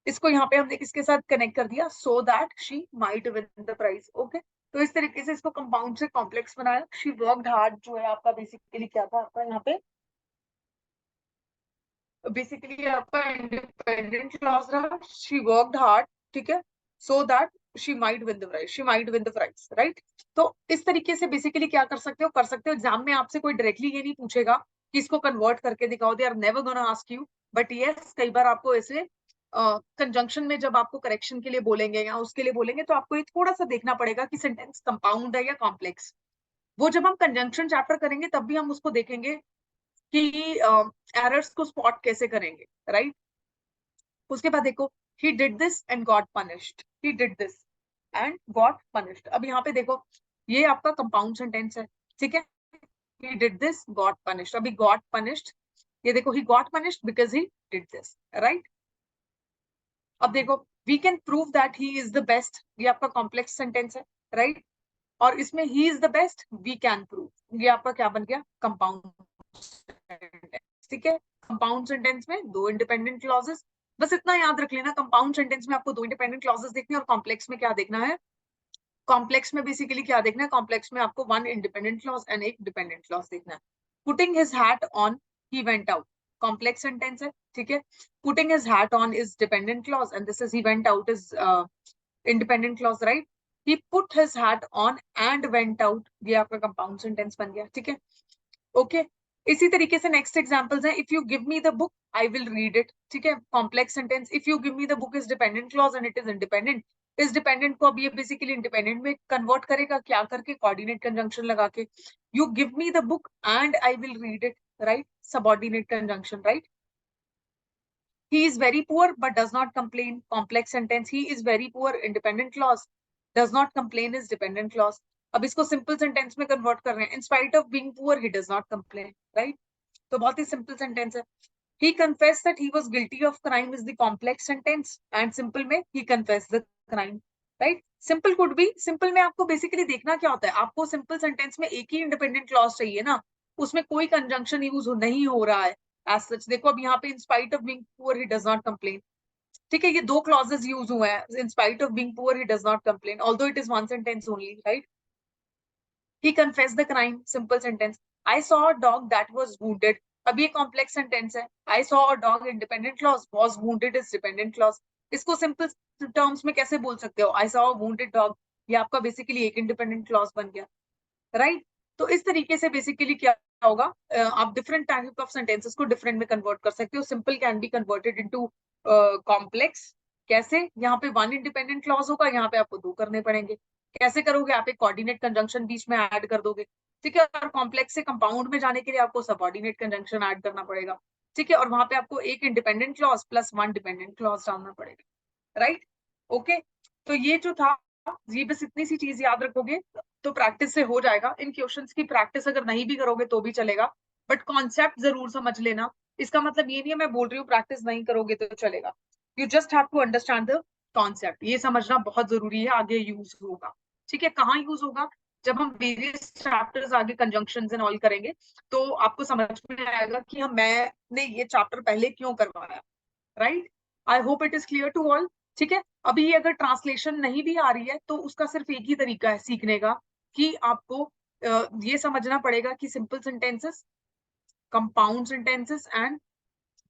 इसको यहाँ पे हमने किसके साथ कनेक्ट कर दिया, so that she might win the prize, okay. तो इस तरीके से इसको कंपाउंड से कॉम्प्लेक्स बनाया। शी वर्कड हार्ड जो है आपका बेसिकली क्या था, आपका यहाँ पे बेसिकली आपका इंडिपेंडेंट क्लॉज रहा, शी वर्कड हार्ड, ठीक है, so that she might win the prize, she might win the prize, right. तो इस तरीके से बेसिकली क्या कर सकते हो एग्जाम में आपसे कोई डायरेक्टली ये नहीं पूछेगा कि इसको कन्वर्ट करके दिखाओ, they are never gonna ask you, but yes कई बार आपको ऐसे कंजंक्शन में जब आपको करेक्शन के लिए बोलेंगे या उसके लिए बोलेंगे तो आपको ये थोड़ा सा देखना पड़ेगा कि सेंटेंस कंपाउंड है या कॉम्प्लेक्स। वो जब हम कंजंक्शन चैप्टर करेंगे तब भी हम उसको देखेंगे कि एरर्स को स्पॉट कैसे करेंगे, राइट। उसके बाद देखो, he did this and got punished, he did this and got punished। अब यहाँ पे देखो, ये आपका कंपाउंड सेंटेंस है, ठीक है। he did this got punished, अभी got punished, ये देखो he got punished because he did this, right। अब देखो, we can prove that he is the best, ये आपका कॉम्प्लेक्स सेंटेंस है, राइट। और इसमें he is the best we can prove, ये आपका क्या बन गया, कंपाउंड सेंटेंस। ठीक है, कंपाउंड सेंटेंस में दो इंडिपेंडेंट क्लॉजेस, बस इतना याद रख लेना, कंपाउंड सेंटेंस में आपको दो इंडिपेंडेंट क्लॉजेस देखने और कॉम्प्लेक्स में क्या देखना है, कॉम्प्लेक्स में बेसिकली क्या देखना है, कॉम्प्लेक्स में आपको वन इंडिपेंडेंट क्लॉज एंड एक डिपेंडेंट क्लॉज देखना है। Putting his hat on he went out, complex sentence है, ठीक है। Putting his hat on is dependent clause and this is he went out is independent clause, right. he put his hat on and went out, ये आपका compound sentence बन गया, ठीक है, okay. इसी तरीके से नेक्स्ट एग्जांपल्स हैं, if you give me the book I will read it, ठीक है, complex sentence. If you give me the book is dependent clause and it is independent, इस डिपेंडेंट को अब ये बेसिकली इंडिपेंडेंट में कन्वर्ट करेगा, क्या करके, कोऑर्डिनेट कंजंक्शन लगा के। You give me the book and I will read it, right, subordinate conjunction, right. He is very poor but does not complain. Complex sentence. He is very poor. Independent clause. Does not complain is dependent clause. अब इसको simple sentence में convert कर रहे हैं. In spite of being poor, he does not complain. Right? तो बहुत ही simple sentence है. He confessed that he was guilty of crime is the complex sentence. And simple में he confessed the crime. Right? Simple could be. Simple में आपको basically देखना क्या होता है. आपको simple sentence में एक ही independent clause चाहिए ना. उसमें कोई conjunction use नहीं हो रहा है. As such, देखो अब यहाँ पे in spite of being poor he does not complain. ठीक है, ये दो clauses use हुए हैं. In spite of being poor he does not complain, although it is one sentence only, right? He confessed the crime, simple sentence. I saw a dog that was wounded. अब ये complex sentence है. I saw a dog, independent clause. Was wounded is dependent clause. इसको simple terms में कैसे बोल सकते हो? I saw a wounded dog. ये आपका basically एक independent clause बन गया, right? तो इस तरीके से basically क्या होगा, आप different type of sentences को different में convert कर सकते हो. Simple can be converted into complex. कैसे? यहाँ पे one independent clause होगा, यहाँ पे आपको दो करने पड़ेंगे. कैसे करोगे? आप एक कोऑर्डिनेट कंजंक्शन बीच में ऐड कर दोगे. ठीक है, और कॉम्प्लेक्स से कंपाउंड में जाने के लिए आपको सबऑर्डिनेट कंजंक्शन ऐड करना पड़ेगा. ठीक है, और वहां पे आपको एक independent clause plus one dependent clause डालना पड़ेगा. राइट? ओके, तो ये जो था, ये बस इतनी सी चीज याद रखोगे तो प्रैक्टिस से हो जाएगा. इन क्वेश्चंस की प्रैक्टिस अगर नहीं भी करोगे तो भी चलेगा, बट कॉन्सेप्ट जरूर समझ लेना. इसका मतलब ये नहीं है मैं बोल रही हूँ प्रैक्टिस नहीं करोगे तो चलेगा. You just have to understand the concept. ये समझना बहुत जरूरी है, आगे यूज होगा. ठीक है, कहाँ यूज होगा? जब हम वेरियस चैप्टर्स आगे कंजंक्शंस एंड ऑल करेंगे तो आपको समझ में आएगा कि हम मैंने ये चैप्टर पहले क्यों करवाया. Right? I hope it is clear to all. ठीक है, अभी ये अगर ट्रांसलेशन नहीं भी आ रही है तो उसका सिर्फ एक ही तरीका है सीखने का, कि आपको ये समझना पड़ेगा कि simple sentences, compound sentences and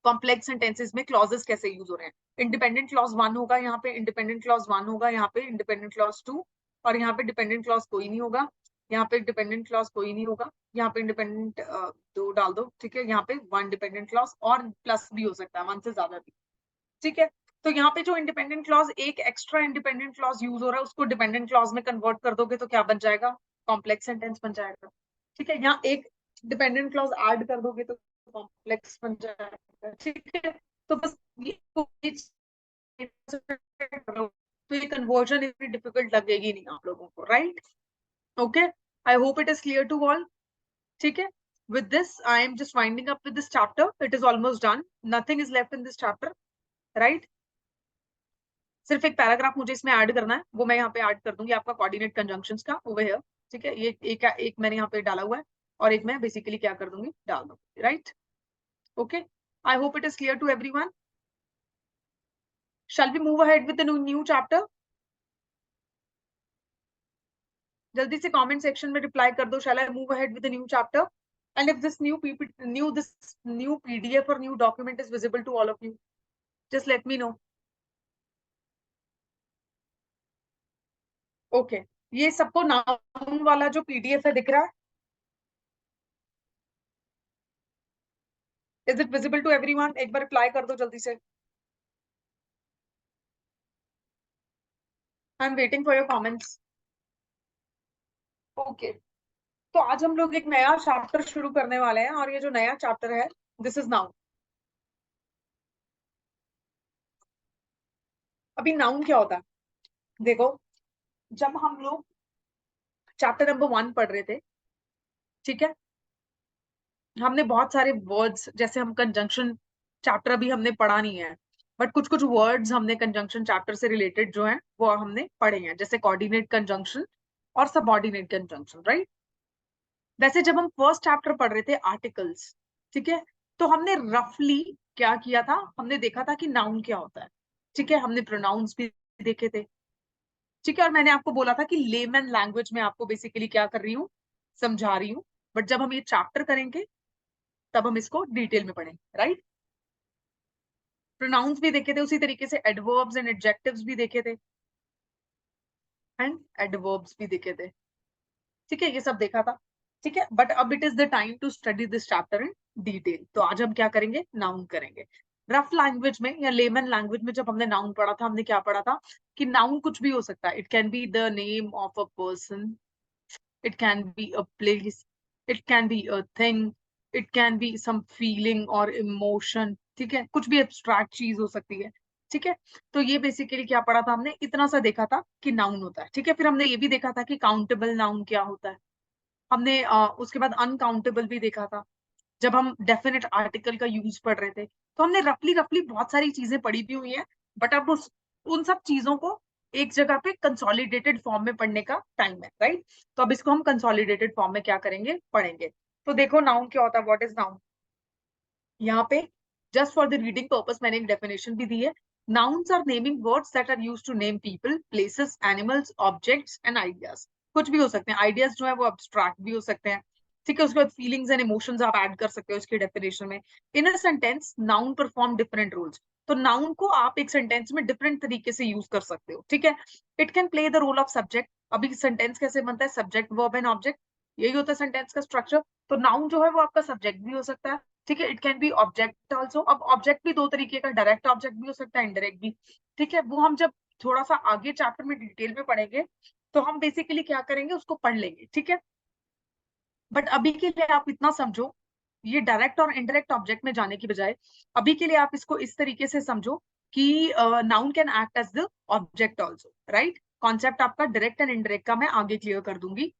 complex sentences में क्लॉजेस कैसे यूज हो रहे हैं. इंडिपेंडेंट क्लॉज 1 होगा यहाँ पे, इंडिपेंडेंट क्लॉज 1 होगा यहाँ पे, इंडिपेंडेंट क्लॉज 2, और यहाँ पे डिपेंडेंट क्लॉज कोई नहीं होगा, यहाँ पे डिपेंडेंट क्लॉज कोई नहीं होगा, यहाँ पे इंडिपेंडेंट दो डाल दो. ठीक है, यहाँ पे वन डिपेंडेंट क्लॉज और प्लस भी हो सकता है, वन से ज्यादा भी. ठीक है, तो यहाँ पे जो इंडिपेंडेंट क्लॉज, एक एक्स्ट्रा इंडिपेंडेंट क्लॉज यूज हो रहा है, उसको डिपेंडेंट क्लॉज में कन्वर्ट कर दोगे तो क्या बन जाएगा? कॉम्प्लेक्स सेंटेंस बन जाएगा. ठीक है, यहाँ एक डिपेंडेंट क्लॉज ऐड कर दोगे तो कॉम्प्लेक्स बन जाएगा. ठीक है, तो बस ये तो ये कन्वर्जन इतनी डिफिकल्ट लगेगी नहीं आप लोगों को. Right? Okay, I hope it is clear to all. ठीक है, with this I am just winding up with this chapter. It is almost done. Nothing is left in this chapter. Right? सिर्फ एक paragraph मुझे इसमें add करना है, वो मैं यहाँ पे ऐड कर दूंगी आपका कोऑर्डिनेट कंजंक्शंस का ओवर हियर. ठीक है, ये एक मैंने यहाँ पे डाला हुआ है और एक मैं बेसिकली क्या कर दूंगी, डाल दूंगी. Right? Okay, I hope it is clear to everyone. Shall we move ahead with the new chapter? जल्दी से comment section में reply कर दो. Shall I move ahead with the new chapter? And if this new PDF or new document is visible to all of you, just let me know. Okay, ये सबको noun वाला जो PDF है दिख रहा है? Is it visible to everyone? एक बार reply कर दो जल्दी से. I'm waiting for your comments. Okay. तो आज हम लोग एक नया चैप्टर शुरू करने वाले हैं, और ये जो नया चैप्टर है, दिस इज नाउन. अभी नाउन क्या होता है देखो, जब हम लोग चैप्टर नंबर 1 पढ़ रहे थे, ठीक है, हमने बहुत सारे वर्ड्स, जैसे हम कंजंक्शन चैप्टर अभी हमने पढ़ा नहीं है, बट कुछ कुछ वर्ड्स हमने कंजंक्शन चैप्टर से रिलेटेड जो है वो हमने पढ़े हैं, जैसे कोऑर्डिनेट कंजंक्शन और सबऑर्डिनेट कंजंक्शन. राइट? वैसे जब हम फर्स्ट चैप्टर पढ़ रहे थे आर्टिकल्स, ठीक है, तो हमने रफली क्या किया था, हमने देखा था कि नाउन क्या होता है. ठीक है, हमने प्रोनाउंस भी देखे थे. ठीक है, और मैंने आपको बोला था कि लेमन लैंग्वेज में आपको बेसिकली क्या कर रही हूँ, समझा रही हूँ, बट जब हम ये चैप्टर करेंगे तब हम इसको डिटेल में पढ़ेंगे. राइट? प्रोनाउंस भी देखे थे, उसी तरीके से एडवर्ब्स एंड एडजेक्टिव्स भी देखे थे, एंड एडवर्ब्स भी देखे थे. ठीक है, ये सब देखा था. ठीक है, बट अब it is the time to study this chapter in detail. तो आज हम क्या करेंगे, नाउन करेंगे. रफ लैंग्वेज में या लेमन लैंग्वेज में जब हमने नाउन पढ़ा था, हमने क्या पढ़ा था कि नाउन कुछ भी हो सकता है. It can be the name of a person, it can be a place, it can be a thing, it can be some feeling or emotion, ठीक है, कुछ भी एब्स्ट्रैक्ट चीज हो सकती है। ठीक है, तो ये बेसिकली क्या पढ़ा था हमने, इतना सा देखा था कि नाउन होता है। ठीक है, फिर हमने ये भी देखा था कि काउंटेबल नाउन क्या होता है। हमने उसके बाद अनकाउंटेबल भी देखा था जब हम डेफिनेट आर्टिकल का यूज पढ़ रहे थे। तो हमने रफली रफली बहुत सारी चीजें पढ़ी भी हुई हैं, बट अब उन सब चीजों को एक जगह पे कंसोलिडेटेड फॉर्म में पढ़ने का टाइम है, राइट। तो अब इसको हम कंसोलिडेटेड फॉर्म में क्या करेंगे, पढ़ेंगे। तो देखो नाउन क्या होता है, व्हाट इज नाउन। यहाँ पे just for the reading purpose मैंने एक डेफिनेशन भी दी है। Nouns are naming words that are used to name people, places, animals, objects and ideas. कुछ भी हो सकते हैं, आइडियाज जो है वो अब्स्ट्रैक्ट भी हो सकते हैं। ठीक है, उसके बाद फीलिंग्स एंड इमोशंस आप ऐड कर सकते हो इसकी डेफिनेशन में। In a sentence noun perform different roles. तो नाउन को आप एक सेंटेंस में डिफरेंट तरीके से यूज कर सकते हो। ठीक है, it can play the role of subject. अभी सेंटेंस कैसे बनता है, सब्जेक्ट वर्ब एंड ऑब्जेक्ट, यही होता है सेंटेंस का स्ट्रक्चर। तो नाउन जो है वो आपका सब्जेक्ट भी हो सकता है। ठीक है, it can B object also. अब ऑब्जेक्ट भी दो तरीके का, डायरेक्ट ऑब्जेक्ट भी हो सकता है, इनडायरेक्ट भी। ठीक है, वो हम जब थोड़ा सा आगे चैप्टर में डिटेल में पढ़ेंगे तो हम बेसिकली क्या करेंगे, उसको पढ़ लेंगे। ठीक है, बट अभी के लिए आप इतना समझो, ये डायरेक्ट और इनडायरेक्ट ऑब्जेक्ट में जाने की बजाय अभी के लिए आप इसको इस तरीके से समझो कि noun can act as the object also, right. Concept आपका डायरेक्ट एंड इनडायरेक्ट का मैं आगे क्लियर कर दूंगी।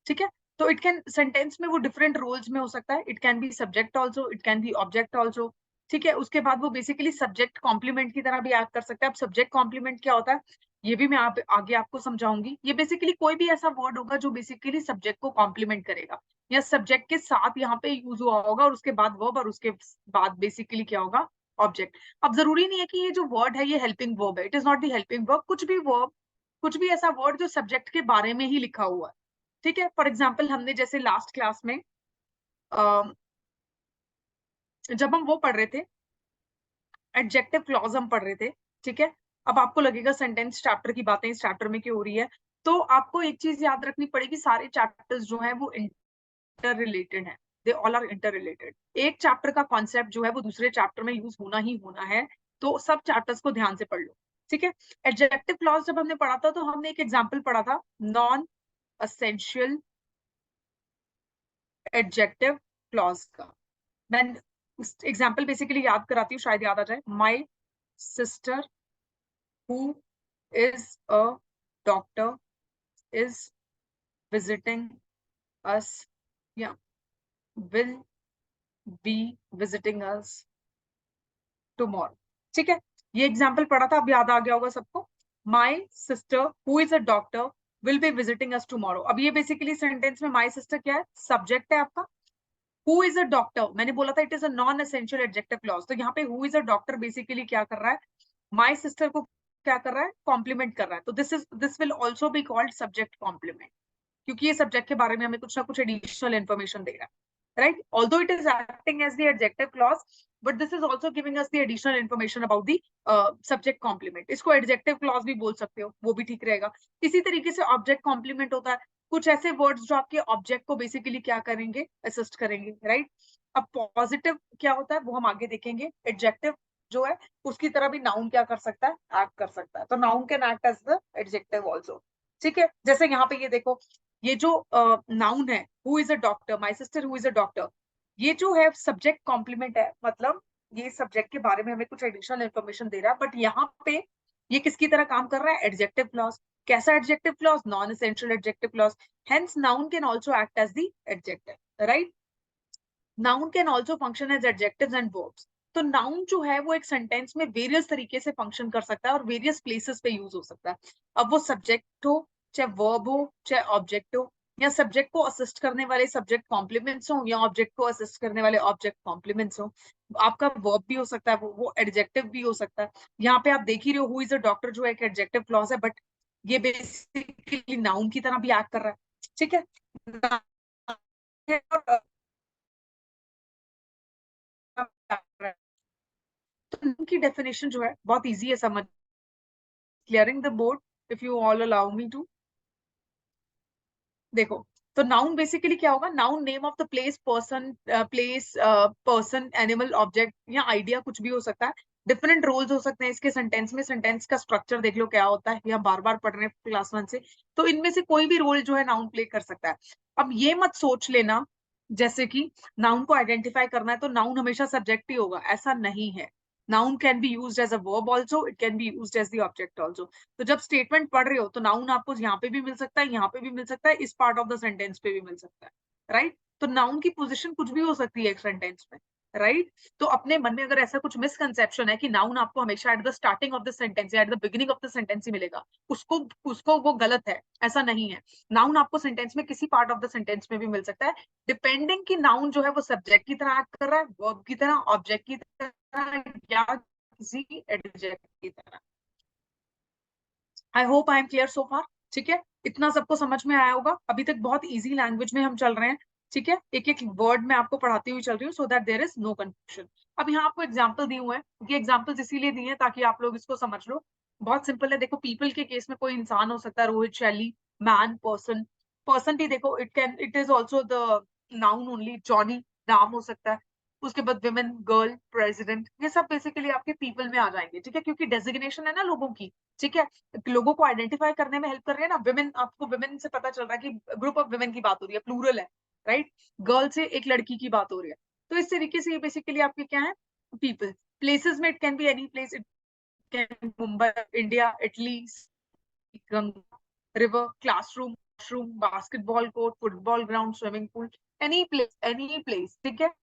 ठीक है, तो इट कैन सेंटेंस में वो डिफरेंट रोल्स में हो सकता है। It can be subject also, it can B object also. ठीक है, उसके बाद वो बेसिकली सब्जेक्ट कॉम्प्लीमेंट की तरह भी एक्ट कर सकता है। अब सब्जेक्ट कॉम्प्लीमेंट क्या होता है ये भी मैं आगे आपको समझाऊंगी। ये बेसिकली कोई भी ऐसा वर्ड होगा जो बेसिकली सब्जेक्ट को कॉम्प्लीमेंट करेगा, या सब्जेक्ट के साथ यहाँ पे यूज हुआ होगा और उसके बाद वर्ब, और उसके बाद बेसिकली क्या होगा, ऑब्जेक्ट। अब जरूरी नहीं है कि ये जो वर्ड है ये हेल्पिंग वर्ब है, it is not the helping verb. कुछ भी वर्ब, कुछ भी ऐसा वर्ड जो सब्जेक्ट के बारे में ही लिखा हुआ है। ठीक है, फॉर एग्जाम्पल हमने जैसे लास्ट क्लास में जब हम वो पढ़ रहे थे, एडजेक्टिव क्लॉज हम पढ़ रहे थे। ठीक है, अब आपको लगेगा सेंटेंस चैप्टर की बातें इस चैप्टर में क्यों हो रही है, तो आपको एक चीज याद रखनी पड़ेगी, सारे चैप्टर्स जो है वो इंटर रिलेटेड है। They all are interrelated. एक चैप्टर का कॉन्सेप्ट जो है वो दूसरे चैप्टर में यूज होना ही होना है, तो सब चैप्टर्स को ध्यान से पढ़ लो। ठीक है, एडजेक्टिव क्लॉज जब हमने पढ़ा था तो हमने एक एग्जाम्पल पढ़ा था, नॉन असेंशियल एडजेक्टिव क्लॉज का। मैं एग्जाम्पल बेसिकली याद कराती हूँ, शायद याद आ जाए। My sister who is a doctor is visiting us, या will be visiting us tomorrow। ठीक है, ये एग्जाम्पल पढ़ा था, अब याद आ गया होगा सबको। My sister who is a doctor will be visiting us tomorrow. अब ये बेसिकली सेंटेंस में माई सिस्टर क्या है, सब्जेक्ट है आपका। हु इज अ डॉक्टर मैंने बोला था it is a non essential adjective clause, तो यहाँ पे who is a doctor basically क्या कर रहा है, माई सिस्टर को क्या कर रहा है, कॉम्प्लीमेंट कर रहा है। तो this will also be called subject complement, क्योंकि ये सब्जेक्ट के बारे में हमें कुछ ना कुछ एडिशनल इन्फॉर्मेशन दे रहा है, right. Although it is acting as the adjective clause, but this is also giving us the additional information about the subject complement. इसको एडजेक्टिव क्लॉज भी बोल सकते हो, वो भी ठीक रहेगा। इसी तरीके से ऑब्जेक्ट कॉम्प्लीमेंट होता है, कुछ ऐसे वर्ड्स जो आपके ऑब्जेक्ट को बेसिकली क्या करेंगे, असिस्ट करेंगे, राइट। अब पॉजिटिव क्या होता है वो हम आगे देखेंगे। एडजेक्टिव जो है उसकी तरह भी नाउन क्या कर सकता है, एक्ट कर सकता है। तो noun can act as the adjective also. ठीक है, जैसे यहाँ पे ये देखो, ये जो नाउन है who is a doctor, my sister who is a doctor, ये जो है सब्जेक्ट कॉम्प्लीमेंट है, मतलब ये सब्जेक्ट के बारे में हमें कुछ एडिशनल इन्फॉर्मेशन दे रहा है, बट यहाँ पे ये किसकी तरह काम कर रहा है, एडजेक्टिव क्लॉज। कैसा adjective clause, non essential adjective clause. Hence noun can also act as the adjective, right. Noun can also function as adjectives and verbs. तो नाउन जो है वो एक सेंटेंस में वेरियस तरीके से फंक्शन कर सकता है और वेरियस प्लेसेस पे यूज हो सकता है। अब वो सब्जेक्ट हो, चाहे वर्ब हो, चाहे ऑब्जेक्ट हो, या सब्जेक्ट को असिस्ट करने वाले सब्जेक्ट कॉम्प्लीमेंट्स हो, या ऑब्जेक्ट को असिस्ट करने वाले ऑब्जेक्ट कॉम्प्लीमेंट्स हो। आपका वर्ब भी हो सकता है, वो एडजेक्टिव भी हो सकता है। यहाँ पे आप देख ही रहे हो हु इज अ डॉक्टर जो एक एडजेक्टिव क्लॉज है, बट ये बेसिकली नाउन की तरह भी एक्ट कर रहा है। ठीक है, तो की डेफिनेशन जो है बहुत इजी है समझ। Clearing the board, if you all allow me to. देखो, तो नाउन बेसिकली क्या होगा, noun name of the place, person, person, animal, object या आइडिया, कुछ भी हो सकता है। डिफरेंट रोल्स हो सकते हैं इसके सेंटेंस में। सेंटेंस का स्ट्रक्चर देख लो क्या होता है, ये हम बार बार पढ़ रहे हैं क्लास 1 से। तो इनमें से कोई भी रोल जो है नाउन प्ले कर सकता है। अब ये मत सोच लेना जैसे कि नाउन को आइडेंटिफाई करना है तो नाउन हमेशा सब्जेक्ट ही होगा, ऐसा नहीं है। Noun can be used as a verb also, it can be used as the object also. तो जब स्टेटमेंट पढ़ रहे हो तो नाउन आपको यहाँ पे भी मिल सकता है, यहाँ पे भी मिल सकता है, इस पार्ट ऑफ द सेंटेंस पे भी मिल सकता है, राइट। तो नाउन की पोजिशन कुछ भी हो सकती है एक सेंटेंस में, राइट। तो अपने मन में अगर ऐसा कुछ मिसकंसेप्शन है कि नाउन आपको हमेशा at the starting of the sentence या at the beginning of the sentence ही मिलेगा, उसको उसको वो गलत है, ऐसा नहीं है। नाउन आपको सेंटेंस में किसी पार्ट ऑफ द सेंटेंस में भी मिल सकता है, डिपेंडिंग कि नाउन जो है वो सब्जेक्ट की तरह एक्ट कर रहा है, वर्ब की तरह, ऑब्जेक्ट की तरह, या किसी एडजेक्ट की तरह। I hope I am clear so far. ठीक है, इतना सबको समझ में आया होगा। अभी तक बहुत इजी लैंग्वेज में हम चल रहे हैं। ठीक है, एक एक वर्ड में आपको पढ़ाती हुई चल रही हूँ so that there is no confusion. अब यहाँ आपको एग्जाम्पल दी हुए हैं, ये एग्जाम्पल्स इसीलिए दिए हैं ताकि आप लोग इसको समझ लो। बहुत सिंपल है, देखो पीपल के केस में कोई इंसान हो सकता है, रोहित, शैली, मैन, पर्सन। पर्सन भी देखो it is also the noun only, Johnny नाम हो सकता है। उसके बाद विमेन, गर्ल, प्रेसिडेंट, ये सब बेसिकली आपके पीपल में आ जाएंगे। ठीक है, क्योंकि डेजिग्नेशन है ना लोगों की। ठीक है, लोगों को आइडेंटिफाई करने में हेल्प कर रही है ना। विमेन, आपको विमेन से पता चल रहा है कि ग्रुप ऑफ विमेन की बात हो रही है, प्लूरल है, राइट। गर्ल से एक लड़की की बात हो रही है। तो इस तरीके से ये बेसिकली आपके क्या है, पीपल। प्लेसेस में it can be any place, it can Mumbai, India, Italy, Ganga, river, classroom, washroom, basketball court, football ground, swimming pool, any place, any place. ठीक है,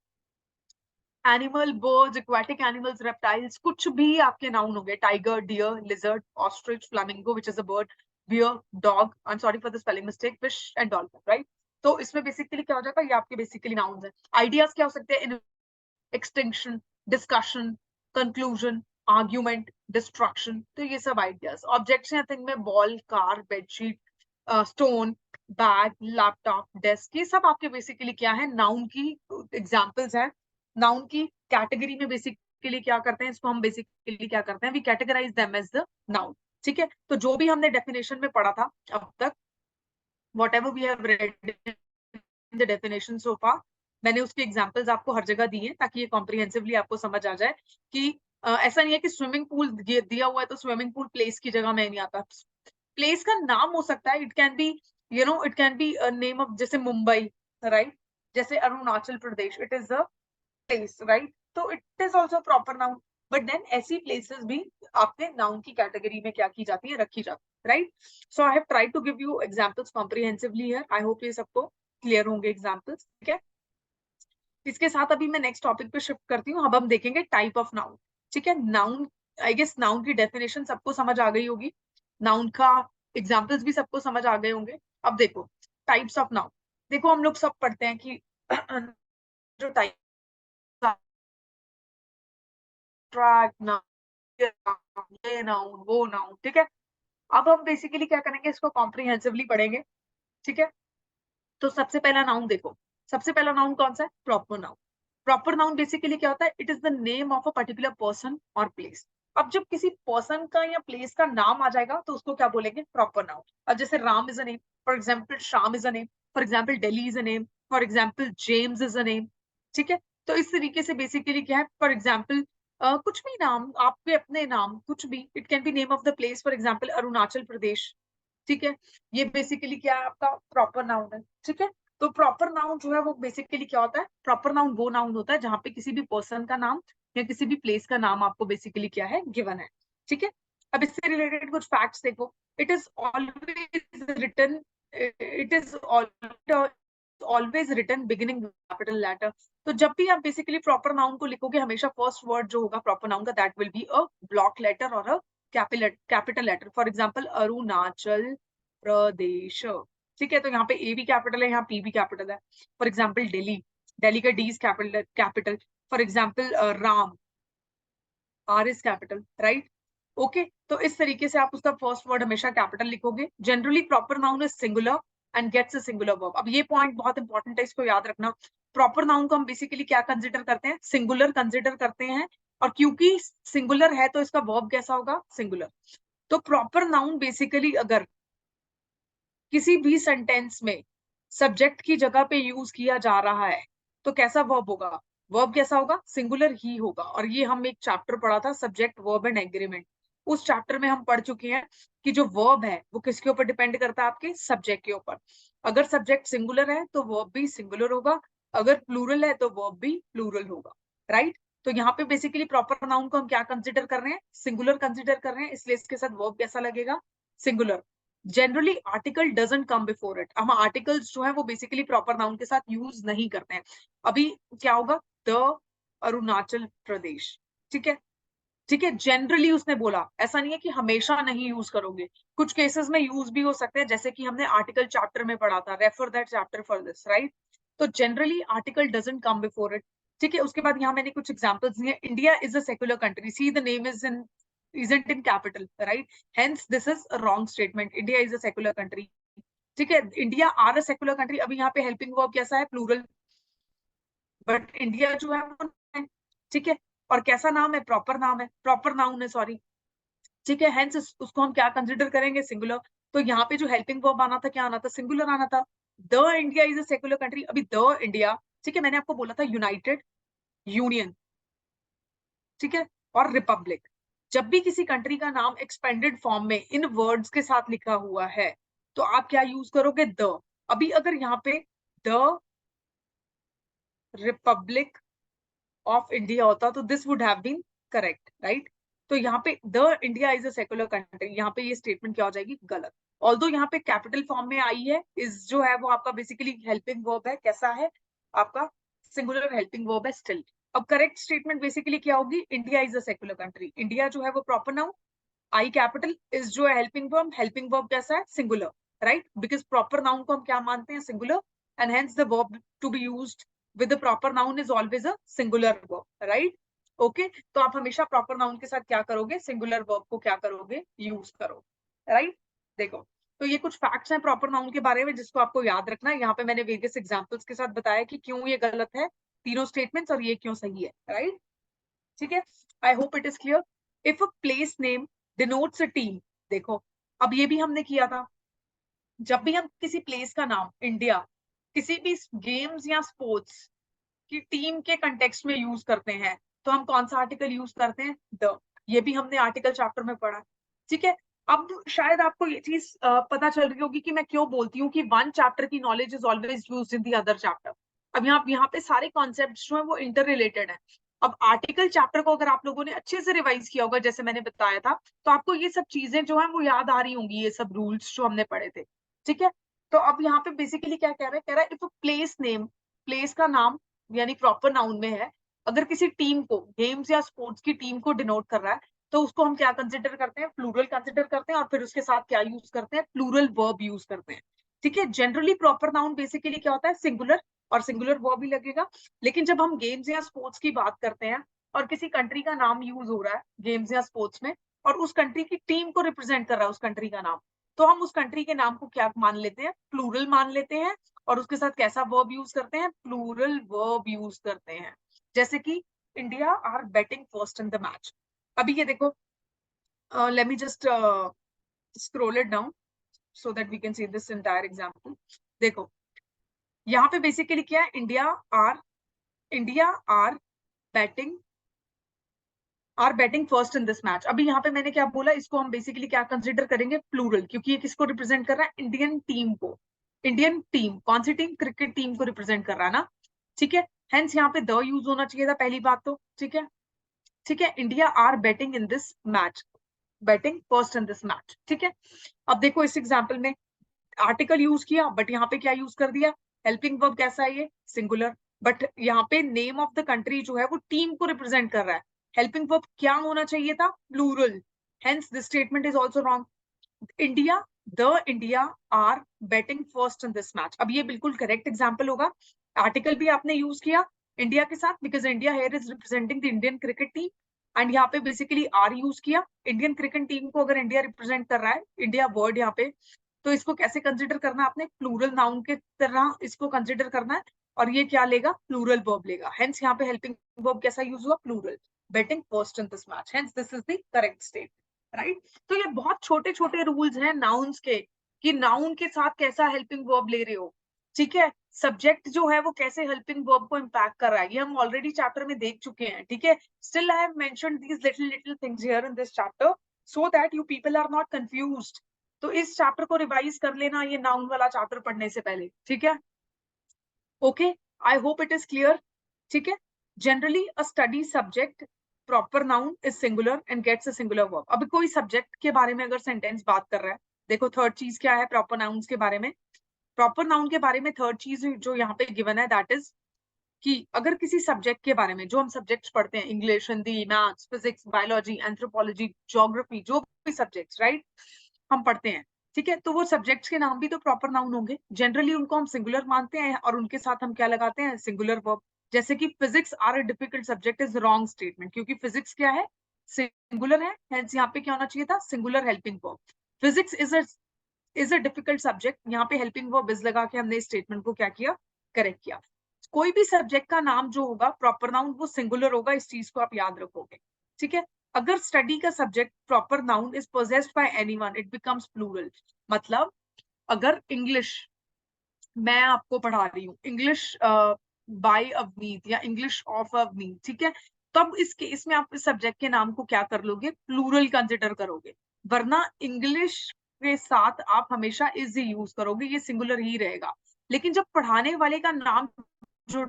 animal, birds, aquatic animals, reptiles, कुछ भी आपके नाउन हो गए। Tiger, deer, lizard, ostrich, flamingo which is a bird, bear, dog, I am sorry for the spelling mistake, fish and dolphin, right. तो इसमें basically क्या हो जाता है, ये आपके बेसिकली नाउन है। आइडियाज क्या हो सकते हैं, extinction, discussion, conclusion, argument, destruction, तो ये सब आइडियाज। ऑब्जेक्ट्स हैं थिंग में, ball, car, bedsheet, stone, bag, laptop, desk, ये सब आपके बेसिकली क्या है, नाउन की एग्जाम्पल्स हैं। नाउन की कैटेगरी में बेसिकली क्या करते हैं, इसको हम बेसिकली क्या करते हैं, we categorize them as the noun. ठीक है, तो जो भी हमने डेफिनेशन में पढ़ा था अब तक, whatever we have read in the definition so far, मैंने उसके एग्जाम्पल्स आपको हर जगह दिए ताकि ये कॉम्प्रिहेंसिवली आपको समझ आ जाए कि ऐसा नहीं है कि स्विमिंग पूल दिया हुआ है तो स्विमिंग पूल प्लेस की जगह में नहीं आता। प्लेस का नाम हो सकता है, it can be, you know, it can be name of, जैसे मुंबई, राइट, जैसे Arunachal Pradesh, it is a place, right. तो it is also proper noun. But then ऐसी प्लेसेस भी आपने नाउन की कैटेगरी में क्या की जाती है, रखी जाती है, right. So I have tried to give you examples comprehensively here. I hope ये सबको क्लियर होंगे एग्जांपल्स। ठीक है, इसके साथ अभी मैं नेक्स्ट टॉपिक पे शिफ्ट करती हूँ। अब हम देखेंगे टाइप ऑफ नाउन। ठीक है, नाउन, आई गेस नाउन की डेफिनेशन सबको समझ आ गई होगी, नाउन का एग्जाम्पल्स भी सबको समझ आ गए होंगे। अब देखो टाइप्स ऑफ नाउन। देखो हम लोग सब पढ़ते हैं कि जो टाइप, ट्रैक नाउन, ये नाउन, वो नाउन। ठीक है, अब हम बेसिकली क्या करेंगे, इसको कॉम्प्रिहेंसिवली पढ़ेंगे। ठीक है, तो सबसे पहला नाउन देखो, सबसे पहला नाउन कौन सा है, proper noun. Proper noun basically क्या होता है, it is the name of a particular person और प्लेस। अब जब किसी पर्सन का या प्लेस का नाम आ जाएगा तो उसको क्या बोलेंगे, प्रॉपर नाउन। अब जैसे Ram is a name, for example Shyam is a name, for example Delhi is a name, for example James is a name. ठीक है, तो इस तरीके से बेसिकली क्या है, फॉर एग्जाम्पल कुछ भी नाम, आपके अपने नाम, कुछ भी, it can be name of the place, for example Arunachal Pradesh. ठीक है, ये बेसिकली क्या है, आपका प्रॉपर नाउन है। ठीक है, तो प्रॉपर नाउन जो है वो बेसिकली क्या होता है, प्रॉपर नाउन वो नाउन होता है जहां पे किसी भी पर्सन का नाम या किसी भी प्लेस का नाम आपको बेसिकली क्या है, गिवन है। ठीक है, अब इससे रिलेटेड कुछ फैक्ट्स देखो। It is always written, it is always written beginning capital letter. तो जब भी आप बेसिकली प्रॉपर नाउन को लिखोगे, हमेशा फर्स्ट वर्ड जो होगा प्रॉपर नाउन का, that will be a block letter और a capital letter. For example Arunachal Pradesh. ठीक है, तो यहाँ पे ए भी कैपिटल है, यहाँ पी भी कैपिटल है। फॉर एग्जाम्पल दिल्ली, दिल्ली का D is capital. For example Ram, R is capital, right. Okay, तो इस तरीके से आप उसका फर्स्ट वर्ड हमेशा कैपिटल लिखोगे। Generally proper noun is singular and gets a singular verb. अब ये पॉइंट बहुत इंपॉर्टेंट है, इसको याद रखना। प्रॉपर नाउन को हम बेसिकली क्या कंसिडर करते हैं, सिंगुलर कंसिडर करते हैं। और क्योंकि सिंगुलर है तो इसका वर्ब कैसा होगा, सिंगुलर। तो प्रॉपर नाउन बेसिकली अगर किसी भी सेंटेंस में सब्जेक्ट की जगह पे यूज किया जा रहा है तो कैसा वर्ब होगा, वर्ब कैसा होगा, सिंगुलर ही होगा। और ये हम एक चैप्टर पढ़ा था, सब्जेक्ट वर्ब एंड एग्रीमेंट। उस चैप्टर में हम पढ़ चुके हैं कि जो वर्ब है वो किसके ऊपर डिपेंड करता है, आपके सब्जेक्ट के ऊपर। अगर सब्जेक्ट सिंगुलर है तो वर्ब भी सिंगुलर होगा, अगर प्लूरल है तो वर्ब भी प्लूरल होगा, राइट? तो यहाँ पे बेसिकली प्रॉपर नाउन को हम क्या कंसिडर कर रहे हैं? सिंगुलर कंसिडर कर रहे हैं, इसलिए इसके साथ वर्ब कैसा लगेगा? Singular. Generally article doesn't come before it, हम आर्टिकल्स जो है वो बेसिकली प्रॉपर नाउन के साथ यूज नहीं करते हैं। अभी क्या होगा? द अरुणाचल प्रदेश, ठीक है, ठीक है, जनरली उसने बोला, ऐसा नहीं है कि हमेशा नहीं यूज करोगे, कुछ केसेस में यूज भी हो सकते हैं, जैसे कि हमने आर्टिकल चैप्टर में पढ़ा था, refer that chapter for this, right? तो generally article doesn't come before it, ठीक है। उसके बाद यहाँ मैंने कुछ एग्जांपल्स दिए। India is a secular country, see the name is in isn't in capital, right? Hence this is a wrong statement. India is a secular country, ठीक है। India are a secular country, अभी यहाँ पे helping verb कैसा है? Plural, but India जो है वो है, ठीक है। और कैसा नाम है? प्रॉपर नाम है, प्रॉपर नाउन है, सॉरी, ठीक है। हेंस उसको हम क्या कंसिडर करेंगे? सिंगुलर। तो यहाँ पे जो हेल्पिंग वर्ब आना था, क्या आना था? सिंगुलर आना था। The India is a secular country, अभी द इंडिया, ठीक है, मैंने आपको बोला था यूनाइटेड, यूनियन, ठीक है, और रिपब्लिक। जब भी किसी कंट्री का नाम एक्सपेंडेड फॉर्म में इन वर्ड्स के साथ लिखा हुआ है तो आप क्या यूज करोगे? द। अभी अगर यहाँ पे द रिपब्लिक ऑफ इंडिया होता तो this would have been correct, right? तो यहाँ पे the India is a secular country, यहाँ पे ये स्टेटमेंट क्या हो जाएगी? गलत। ऑल्दो यहाँ पे कैपिटल फॉर्म में आई है, इज जो है वो आपका बेसिकली हेल्पिंग वर्ब है, कैसा है? आपका सिंगुलर हेल्पिंग वर्ब है स्टिल। अब करेक्ट स्टेटमेंट बेसिकली क्या होगी? India is a secular country, India जो है वो proper noun, I capital, is जो है हेल्पिंग वर्ब कैसा है? Singular, right? Because proper noun को हम क्या मानते हैं? Singular, and hence the verb to be used with the proper noun is always a singular verb, right? Okay, तो आप हमेशा प्रॉपर नाउन के साथ क्या करोगे? सिंगुलर वर्ब को क्या करोगे? यूज करोगे, राइट? देखो, तो ये कुछ फैक्ट्स हैं प्रॉपर नाउन के बारे में जिसको आपको याद रखना है। यहाँ पे मैंने वेरियस एग्जांपल्स के साथ बताया कि क्यों ये गलत है, तीनों स्टेटमेंट्स, और ये क्यों सही है, राइट? ठीक है, I hope it is clear. If a place name denotes a team, देखो अब ये भी हमने किया था, जब भी हम किसी प्लेस का नाम इंडिया किसी भी गेम्स या स्पोर्ट्स की टीम के कंटेक्स्ट में यूज करते हैं तो हम कौन सा आर्टिकल यूज करते हैं? द। ये भी हमने आर्टिकल चैप्टर में पढ़ा, ठीक है। अब शायद आपको ये चीज पता चल रही होगी कि मैं क्यों बोलती हूँ कि वन चैप्टर की knowledge is always used in the other chapter. अब यहाँ पे सारे कॉन्सेप्ट जो है वो इंटर रिलेटेड है। अब आर्टिकल चैप्टर को अगर आप लोगों ने अच्छे से रिवाइज किया होगा जैसे मैंने बताया था, तो आपको ये सब चीजें जो है वो याद आ रही होंगी, ये सब रूल्स जो हमने पढ़े थे, ठीक है। तो अब यहाँ पे बेसिकली क्या कह रहा है? कह रहा है इफ प्लेस नेम, प्लेस का नाम यानी प्रॉपर नाउन में है, अगर किसी टीम को, गेम्स या स्पोर्ट्स की टीम को डिनोट कर रहा है तो उसको हम क्या कंसिडर करते हैं? प्लूरल कंसिडर करते हैं, और फिर उसके साथ क्या यूज करते हैं? प्लूरल वर्ब यूज करते हैं, ठीक है। जनरली प्रॉपर नाउन बेसिकली क्या होता है? सिंगुलर, और सिंगुलर वर्ब भी लगेगा। लेकिन जब हम गेम्स या स्पोर्ट्स की बात करते हैं और किसी कंट्री का नाम यूज हो रहा है गेम्स या स्पोर्ट्स में, और उस कंट्री की टीम को रिप्रेजेंट कर रहा है उस कंट्री का नाम, तो हम उस कंट्री के नाम को क्या मान लेते हैं? प्लूरल मान लेते हैं, और उसके साथ कैसा वर्ब यूज करते हैं? प्लूरल वर्ब यूज करते हैं। जैसे कि India are batting first in the match, अभी ये देखो, let me just scroll it down so that we can see this entire example. देखो यहाँ पे बेसिकली क्या है? India are batting first in this match. अभी यहाँ पे मैंने क्या बोला? इसको हम बेसिकली क्या कंसिडर करेंगे? प्लूरल, क्योंकि ये किसको रिप्रेजेंट कर रहा है? इंडियन टीम को। इंडियन टीम कौन सी टीम? क्रिकेट टीम को रिप्रेजेंट कर रहा है ना, ठीक है। हेंस यहाँ पे द यूज होना चाहिए था, पहली बात तो, ठीक है, ठीक है। India are batting in this match, batting first in this match, ठीक है। अब देखो इस एग्जाम्पल में आर्टिकल यूज किया, बट यहाँ पे क्या यूज कर दिया? हेल्पिंग वर्ब कैसा है? ये सिंगुलर, बट यहाँ पे नेम ऑफ द कंट्री जो है वो टीम को रिप्रेजेंट कर रहा है। हेल्पिंग वर्ब क्या होना चाहिए था? Plural. Hence this statement is also wrong. India, the India are batting first in this match, अब ये बिल्कुल करेक्ट एग्जाम्पल होगा। आर्टिकल भी आपने यूज किया इंडिया के साथ, because India here is representing the Indian cricket team, and यहाँ पे बेसिकली आर यूज किया। इंडियन क्रिकेट टीम को अगर इंडिया रिप्रेजेंट कर रहा है, इंडिया वर्ड यहाँ पे, तो इसको कैसे कंसिडर करना है आपने? प्लूरल नाउन के तरह इसको कंसिडर करना है, और ये क्या लेगा? प्लूरल वर्ब लेगा। हेंस यहाँ पे हेल्पिंग वर्ब कैसा यूज हुआ? Plural, batting first in this match, hence this is the correct state, right? तो ये बहुत छोटे छोटे रूल्स हैं नाउन्स के, कि नाउन के साथ कैसा हेल्पिंग वर्ब ले रहे हो, ठीक है। सब्जेक्ट जो है वो कैसे हेल्पिंग वर्ब को इम्पैक्ट कर रहा है, ये हम ऑलरेडी चैप्टर में देख चुके हैं, ठीक है। Still I have mentioned these little little things here in this chapter so that you people are not confused. तो इस चैप्टर को रिवाइज कर लेना ये नाउन वाला चैप्टर पढ़ने से पहले, ठीक है, okay. I hope it is clear. ठीक है. Generally a study subject proper noun is singular and gets a singular verb. अभी कोई सब्जेक्ट के बारे में अगर सेंटेंस बात कर रहा है, देखो थर्ड चीज क्या है प्रॉपर नाउन्स के बारे में. प्रॉपर नाउन के बारे में थर्ड चीज जो यहाँ पे गिवन है दैट इज कि अगर किसी सब्जेक्ट के बारे में, जो हम सब्जेक्ट्स पढ़ते हैं, English, Hindi, maths, physics, biology, anthropology, geography, जो भी सब्जेक्ट्स राइट हम पढ़ते हैं, ठीक है, तो वो सब्जेक्ट्स के नाम भी तो प्रॉपर नाउन होंगे. जनरली उनको हम सिंगुलर मानते हैं और उनके साथ हम क्या लगाते हैं, सिंगुलर वर्ब. जैसे कि physics are a difficult subject is wrong statement, क्योंकि फिजिक्स क्या है, सिंगुलर है, हेंस यहाँ पे क्या होना चाहिए था, singular helping verb. Physics is a difficult subject, यहाँ पे हेल्पिंग वर्ब इज लगा के हमने स्टेटमेंट को क्या किया, करेक्ट किया. कोई भी सब्जेक्ट का नाम जो होगा प्रॉपर नाउन वो सिंगुलर होगा, इस चीज को आप याद रखोगे. ठीक है. अगर स्टडी का subject proper noun is possessed by anyone, it becomes plural. मतलब अगर इंग्लिश मैं आपको पढ़ा रही हूँ, इंग्लिश बाय अवनीत या इंग्लिश ऑफ अवनीत, ठीक है, तब इस केस में आप इस सब्जेक्ट के नाम को क्या कर लोगे, प्लूरल कंसिडर करोगे. वरना इंग्लिश के साथ आप हमेशा इज यूज करोगे, ये सिंगुलर ही रहेगा. लेकिन जब पढ़ाने वाले का नाम जुड़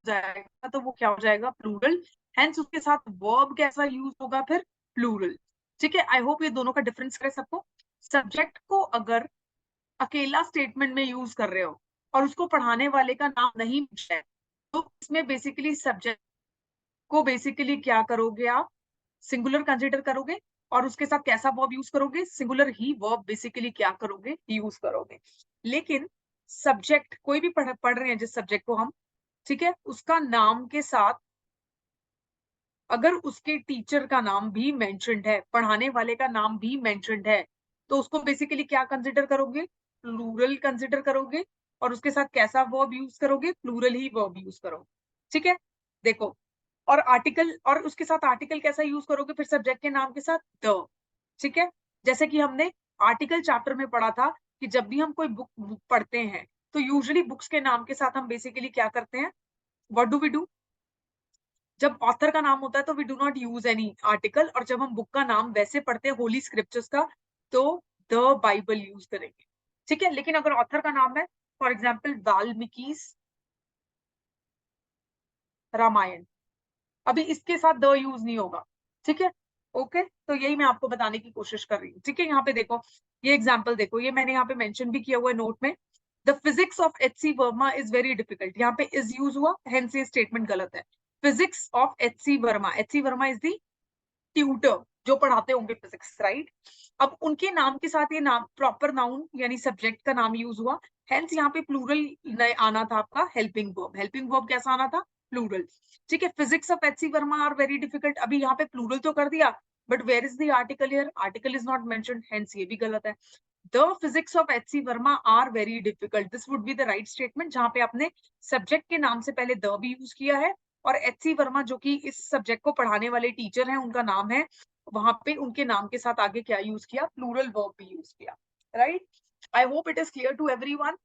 जाएगा तो वो क्या हो जाएगा, प्लूरल. हेंस उसके साथ वर्ब कैसा यूज होगा, फिर प्लूरल. ठीक है. आई होप ये दोनों का डिफरेंस करे सबको. सब्जेक्ट को अगर अकेला स्टेटमेंट में यूज कर रहे हो और उसको पढ़ाने वाले का नाम नहीं है, तो इसमें बेसिकली सब्जेक्ट को बेसिकली क्या करोगे आप, सिंगुलर कंसिडर करोगे और उसके साथ कैसा वर्ब यूज करोगे, सिंगुलर ही वर्ब बेसिकली क्या करोगे, यूज करोगे. लेकिन सब्जेक्ट कोई भी पढ़ रहे हैं जिस सब्जेक्ट को हम, ठीक है, उसका नाम के साथ अगर उसके टीचर का नाम भी मेंशन्ड है, पढ़ाने वाले का नाम भी मेंशन्ड है, तो उसको बेसिकली क्या कंसिडर करोगे, प्लूरल कंसिडर करोगे. और उसके साथ कैसा वर्ब यूज करोगे, प्लूरल ही वर्ब यूज करोगे. ठीक है. देखो, और आर्टिकल, और उसके साथ आर्टिकल कैसा यूज करोगे, फिर सब्जेक्ट के नाम के साथ द. ठीक है. जैसे कि हमने आर्टिकल चैप्टर में पढ़ा था कि जब भी हम कोई बुक पढ़ते हैं तो यूजुअली बुक्स के नाम के साथ हम बेसिकली क्या करते हैं, व्हाट डू वी डू, जब ऑथर का नाम होता है तो we do not use any article, और जब हम बुक का नाम वैसे पढ़ते हैं होली स्क्रिप्चर्स का, तो द बाइबल यूज करेंगे. ठीक है. लेकिन अगर ऑथर का नाम है फॉर एग्जाम्पल वाल्मीकि रामायण, अभी इसके साथ द यूज नहीं होगा. ठीक है. ओके. तो यही मैं आपको बताने की कोशिश कर रही हूँ. ठीक है. यहाँ पे देखो, ये एग्जाम्पल देखो, ये मैंने यहाँ पे मेंशन भी किया हुआ है नोट में. The physics of H C. Verma is very difficult, यहाँ पे इज यूज हुआ, हेंस ये स्टेटमेंट गलत है. Physics of H C. Verma, H C. Verma is the tutor जो पढ़ाते होंगे फिजिक्स, राइट. अब उनके नाम के साथ ये नाम प्रॉपर नाउन यानी सब्जेक्ट का नाम यूज हुआ, हेंस यहाँ पे प्लूरल आना था आपका हेल्पिंग वर्ब. हेल्पिंग वर्ब कैसा आना था, प्लूरल. ठीक है. Physics of H C. Verma are very difficult, अभी यहाँ पे प्लूरल तो कर दिया, but where is the article here, article is not mentioned, hence ये भी गलत है. The physics of H C. Verma are very difficult, this would be the right statement, जहां पे आपने सब्जेक्ट के नाम से पहले द भी यूज किया है, और एच.सी. वर्मा जो कि इस सब्जेक्ट को पढ़ाने वाले टीचर हैं उनका नाम है, वहां पे उनके नाम के साथ आगे क्या यूज किया, प्लूरल वर्ब भी यूज किया. Right. I hope it is clear to everyone.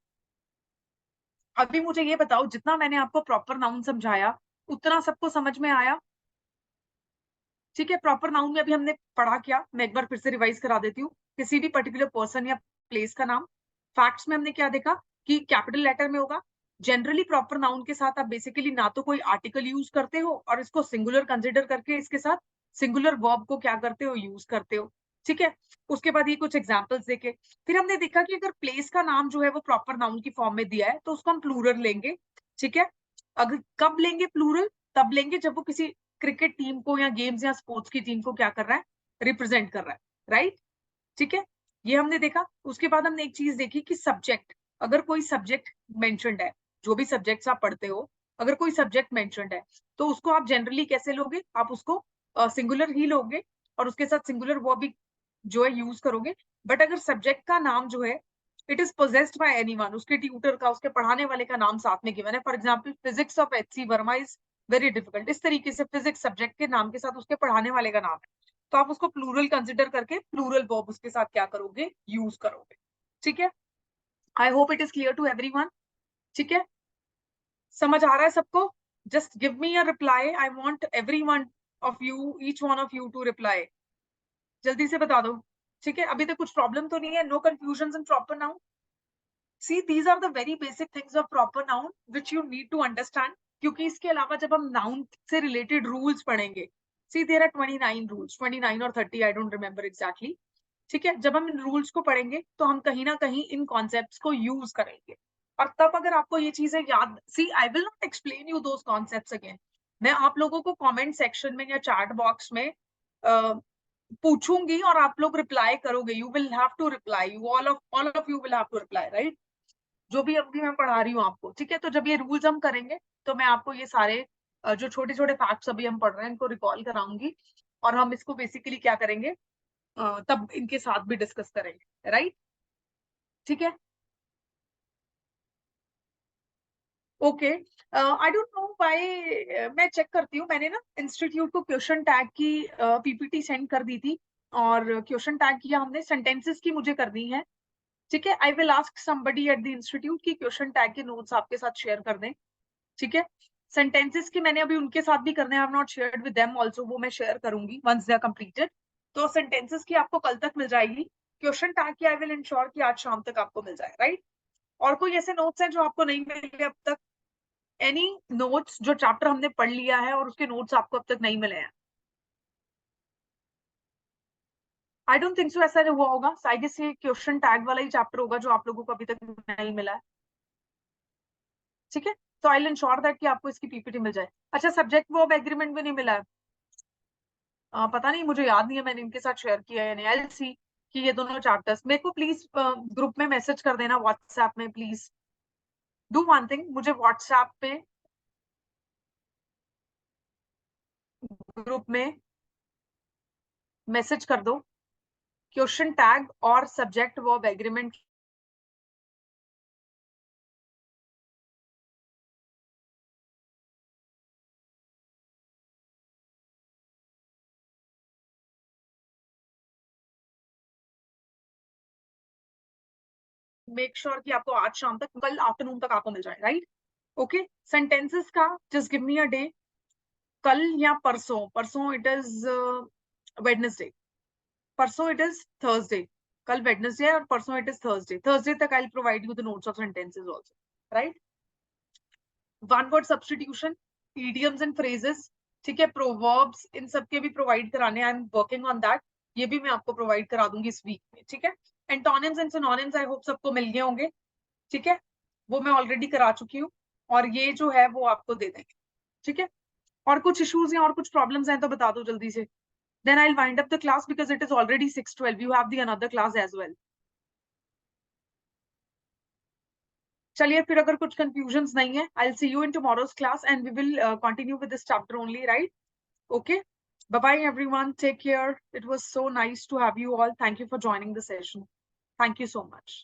अभी मुझे ये बताओ, जितना मैंने आपको प्रॉपर नाउन समझाया उतना सबको समझ में आया. ठीक है. प्रॉपर नाउन में अभी हमने पढ़ा क्या, मैं एक बार फिर से रिवाइज करा देती हूँ. किसी भी पर्टिकुलर पर्सन या प्लेस का नाम. फैक्ट्स में हमने क्या देखा कि कैपिटल लेटर में होगा. जनरली प्रॉपर नाउन के साथ आप बेसिकली ना तो कोई आर्टिकल यूज करते हो और इसको सिंगुलर कंसिडर करके इसके साथ सिंगुलर वर्ब को क्या करते हो, यूज करते हो. ठीक है. उसके बाद ये कुछ एग्जाम्पल्स देखे. फिर हमने देखा कि अगर प्लेस का नाम जो है वो प्रॉपर नाउन की फॉर्म में दिया है तो उसको हम प्लूरल लेंगे. ठीक है. अगर कब लेंगे प्लूरल, तब लेंगे जब वो किसी क्रिकेट टीम को या गेम्स या स्पोर्ट्स की टीम को क्या कर रहा है, रिप्रेजेंट कर रहा है. राइट. ठीक है. ये हमने देखा. उसके बाद हमने एक चीज देखी कि सब्जेक्ट, अगर कोई सब्जेक्ट मेंशन्ड है, जो भी सब्जेक्ट्स आप पढ़ते हो, अगर कोई सब्जेक्ट मेंशन्ड है तो उसको आप जनरली कैसे लोगे, आप उसको सिंगुलर ही लोगे और उसके साथ सिंगुलर वो भी जो है यूज करोगे. बट अगर सब्जेक्ट का नाम जो है it is possessed by anyone, उसके ट्यूटर का, उसके पढ़ाने वाले का नाम साथ में गिवन है, for example physics of H C. Verma is very difficult, इस तरीके से फिजिक्स सब्जेक्ट के नाम के साथ उसके पढ़ाने वाले का नाम है, तो आप उसको प्लूरल कंसिडर करके प्लूरल वर्ब उसके साथ क्या करोगे, यूज करोगे. ठीक है. I hope it is clear to everyone. ठीक है. समझ आ रहा है सबको? Just give me a reply, I want everyone of you, each one of you to reply. जल्दी से बता दो. ठीक है. अभी तक कुछ प्रॉब्लम तो नहीं है, no confusion in proper noun. See, these are the very basic things of proper noun which you need to understand. क्योंकि इसके अलावा जब हम noun से related rules पढ़ेंगे, see there are 29 rules, 29 or 30, I don't remember exactly. ठीक है, जब हम इन rules को पढ़ेंगे तो हम कहीं ना कहीं इन concepts को use करेंगे, और तब अगर आपको ये चीजें याद, see I will not explain you those concepts again. मैं आप लोगों को comment section में या chat box में पूछूंगी और आप लोग रिप्लाई करोगे. You will have to reply, you all of you will have to reply, right? जो भी अभी मैं पढ़ा रही हूँ आपको, ठीक है. तो जब ये रूल्स हम करेंगे तो मैं आपको ये सारे जो छोटे छोटे फैक्ट्स अभी हम पढ़ रहे हैं इनको रिकॉल कराऊंगी, और हम इसको बेसिकली क्या करेंगे, तब इनके साथ भी डिस्कस करेंगे, राइट? ठीक है, okay. I don't know why, मैं चेक करती हूँ. मैंने ना इंस्टीट्यूट को क्वेश्चन टैग की पीपीटी सेंड कर दी थी, और क्वेश्चन टैग किया हमने. सेंटेंसेस की मुझे करनी है, ठीक है. I will ask somebody at the institute की क्वेश्चन टैग के नोट्स आपके साथ शेयर कर दें, ठीक है. सेंटेंसेस की मैंने अभी उनके साथ भी करने, I have not shared with them also, वो मैं शेयर करूंगी वंस दे आर कंप्लीटेड. तो सेंटेंसेस की आपको कल तक मिल जाएगी. क्वेश्चन टैग की आई विल इंश्योर कि आज शाम तक आपको मिल जाए, राइट? और कोई ऐसे नोट्स हैं जो आपको नहीं मिले अब तक? एनी नोट्स जो चैप्टर हमने पढ़ लिया है और उसके नोट्स आपको अब तक नहीं मिले हैं? आई डोंट थिंक सो ऐसा हुआ होगा. आई गेस ये क्वेश्चन टैग वाला ही चैप्टर होगा जो आप लोगों को अभी तक नहीं मिला है, ठीक है. तो आई विल इंश्योर दैट कि आपको इसकी पीपीटी मिल जाए. अच्छा, सब्जेक्ट वर्ब एग्रीमेंट भी नहीं मिला है? पता नहीं, मुझे याद नहीं है मैंने इनके साथ शेयर किया है या नहीं. आई विल सी कि ये दोनों चैप्टर्स मेरे को प्लीज ग्रुप में मैसेज कर देना, व्हाट्सएप में. प्लीज डू वन थिंग, मुझे व्हाट्सएप पे ग्रुप में मैसेज कर दो क्वेश्चन टैग और subject verb agreement. Make sure कि आपको आज शाम तक, कल आफ्टरनून तक आपको मिल जाए, राइट? ओके. सेंटेंसेस का just give me a day, कल या परसों. परसों इट इज वेडनेसडे, परसों इट इज थर्सडे. कल वेडनेसडे है और परसों इट इज थर्सडे. थर्सडे तक I will provide you the notes of sentences also, right? One word substitution, idioms and phrases, ठीक है, प्रोवर्ब्स, इन सब के भी प्रोवाइड कराने. I am working on that. ये भी मैं आपको प्रोवाइड करा दूंगी इस वीक में, ठीक है. Antonyms and synonyms I hope सबको मिल गए होंगे, ठीक है. वो मैं ऑलरेडी करा चुकी हूँ, और ये जो है वो आपको दे देंगे, ठीक है. और कुछ इश्यूज हैं और कुछ प्रॉब्लम्स हैं तो बता दो जल्दी से. Then I will wind up the class because it is already 6:12. You have the another class as well. चलिए, फिर अगर कुछ कंफ्यूजन्स नहीं है, I will see you in tomorrow's class and we will continue with this chapter only, right? Okay. Bye bye, everyone. Take care. It was so nice to have you all. Thank you for joining the session. Thank you so much.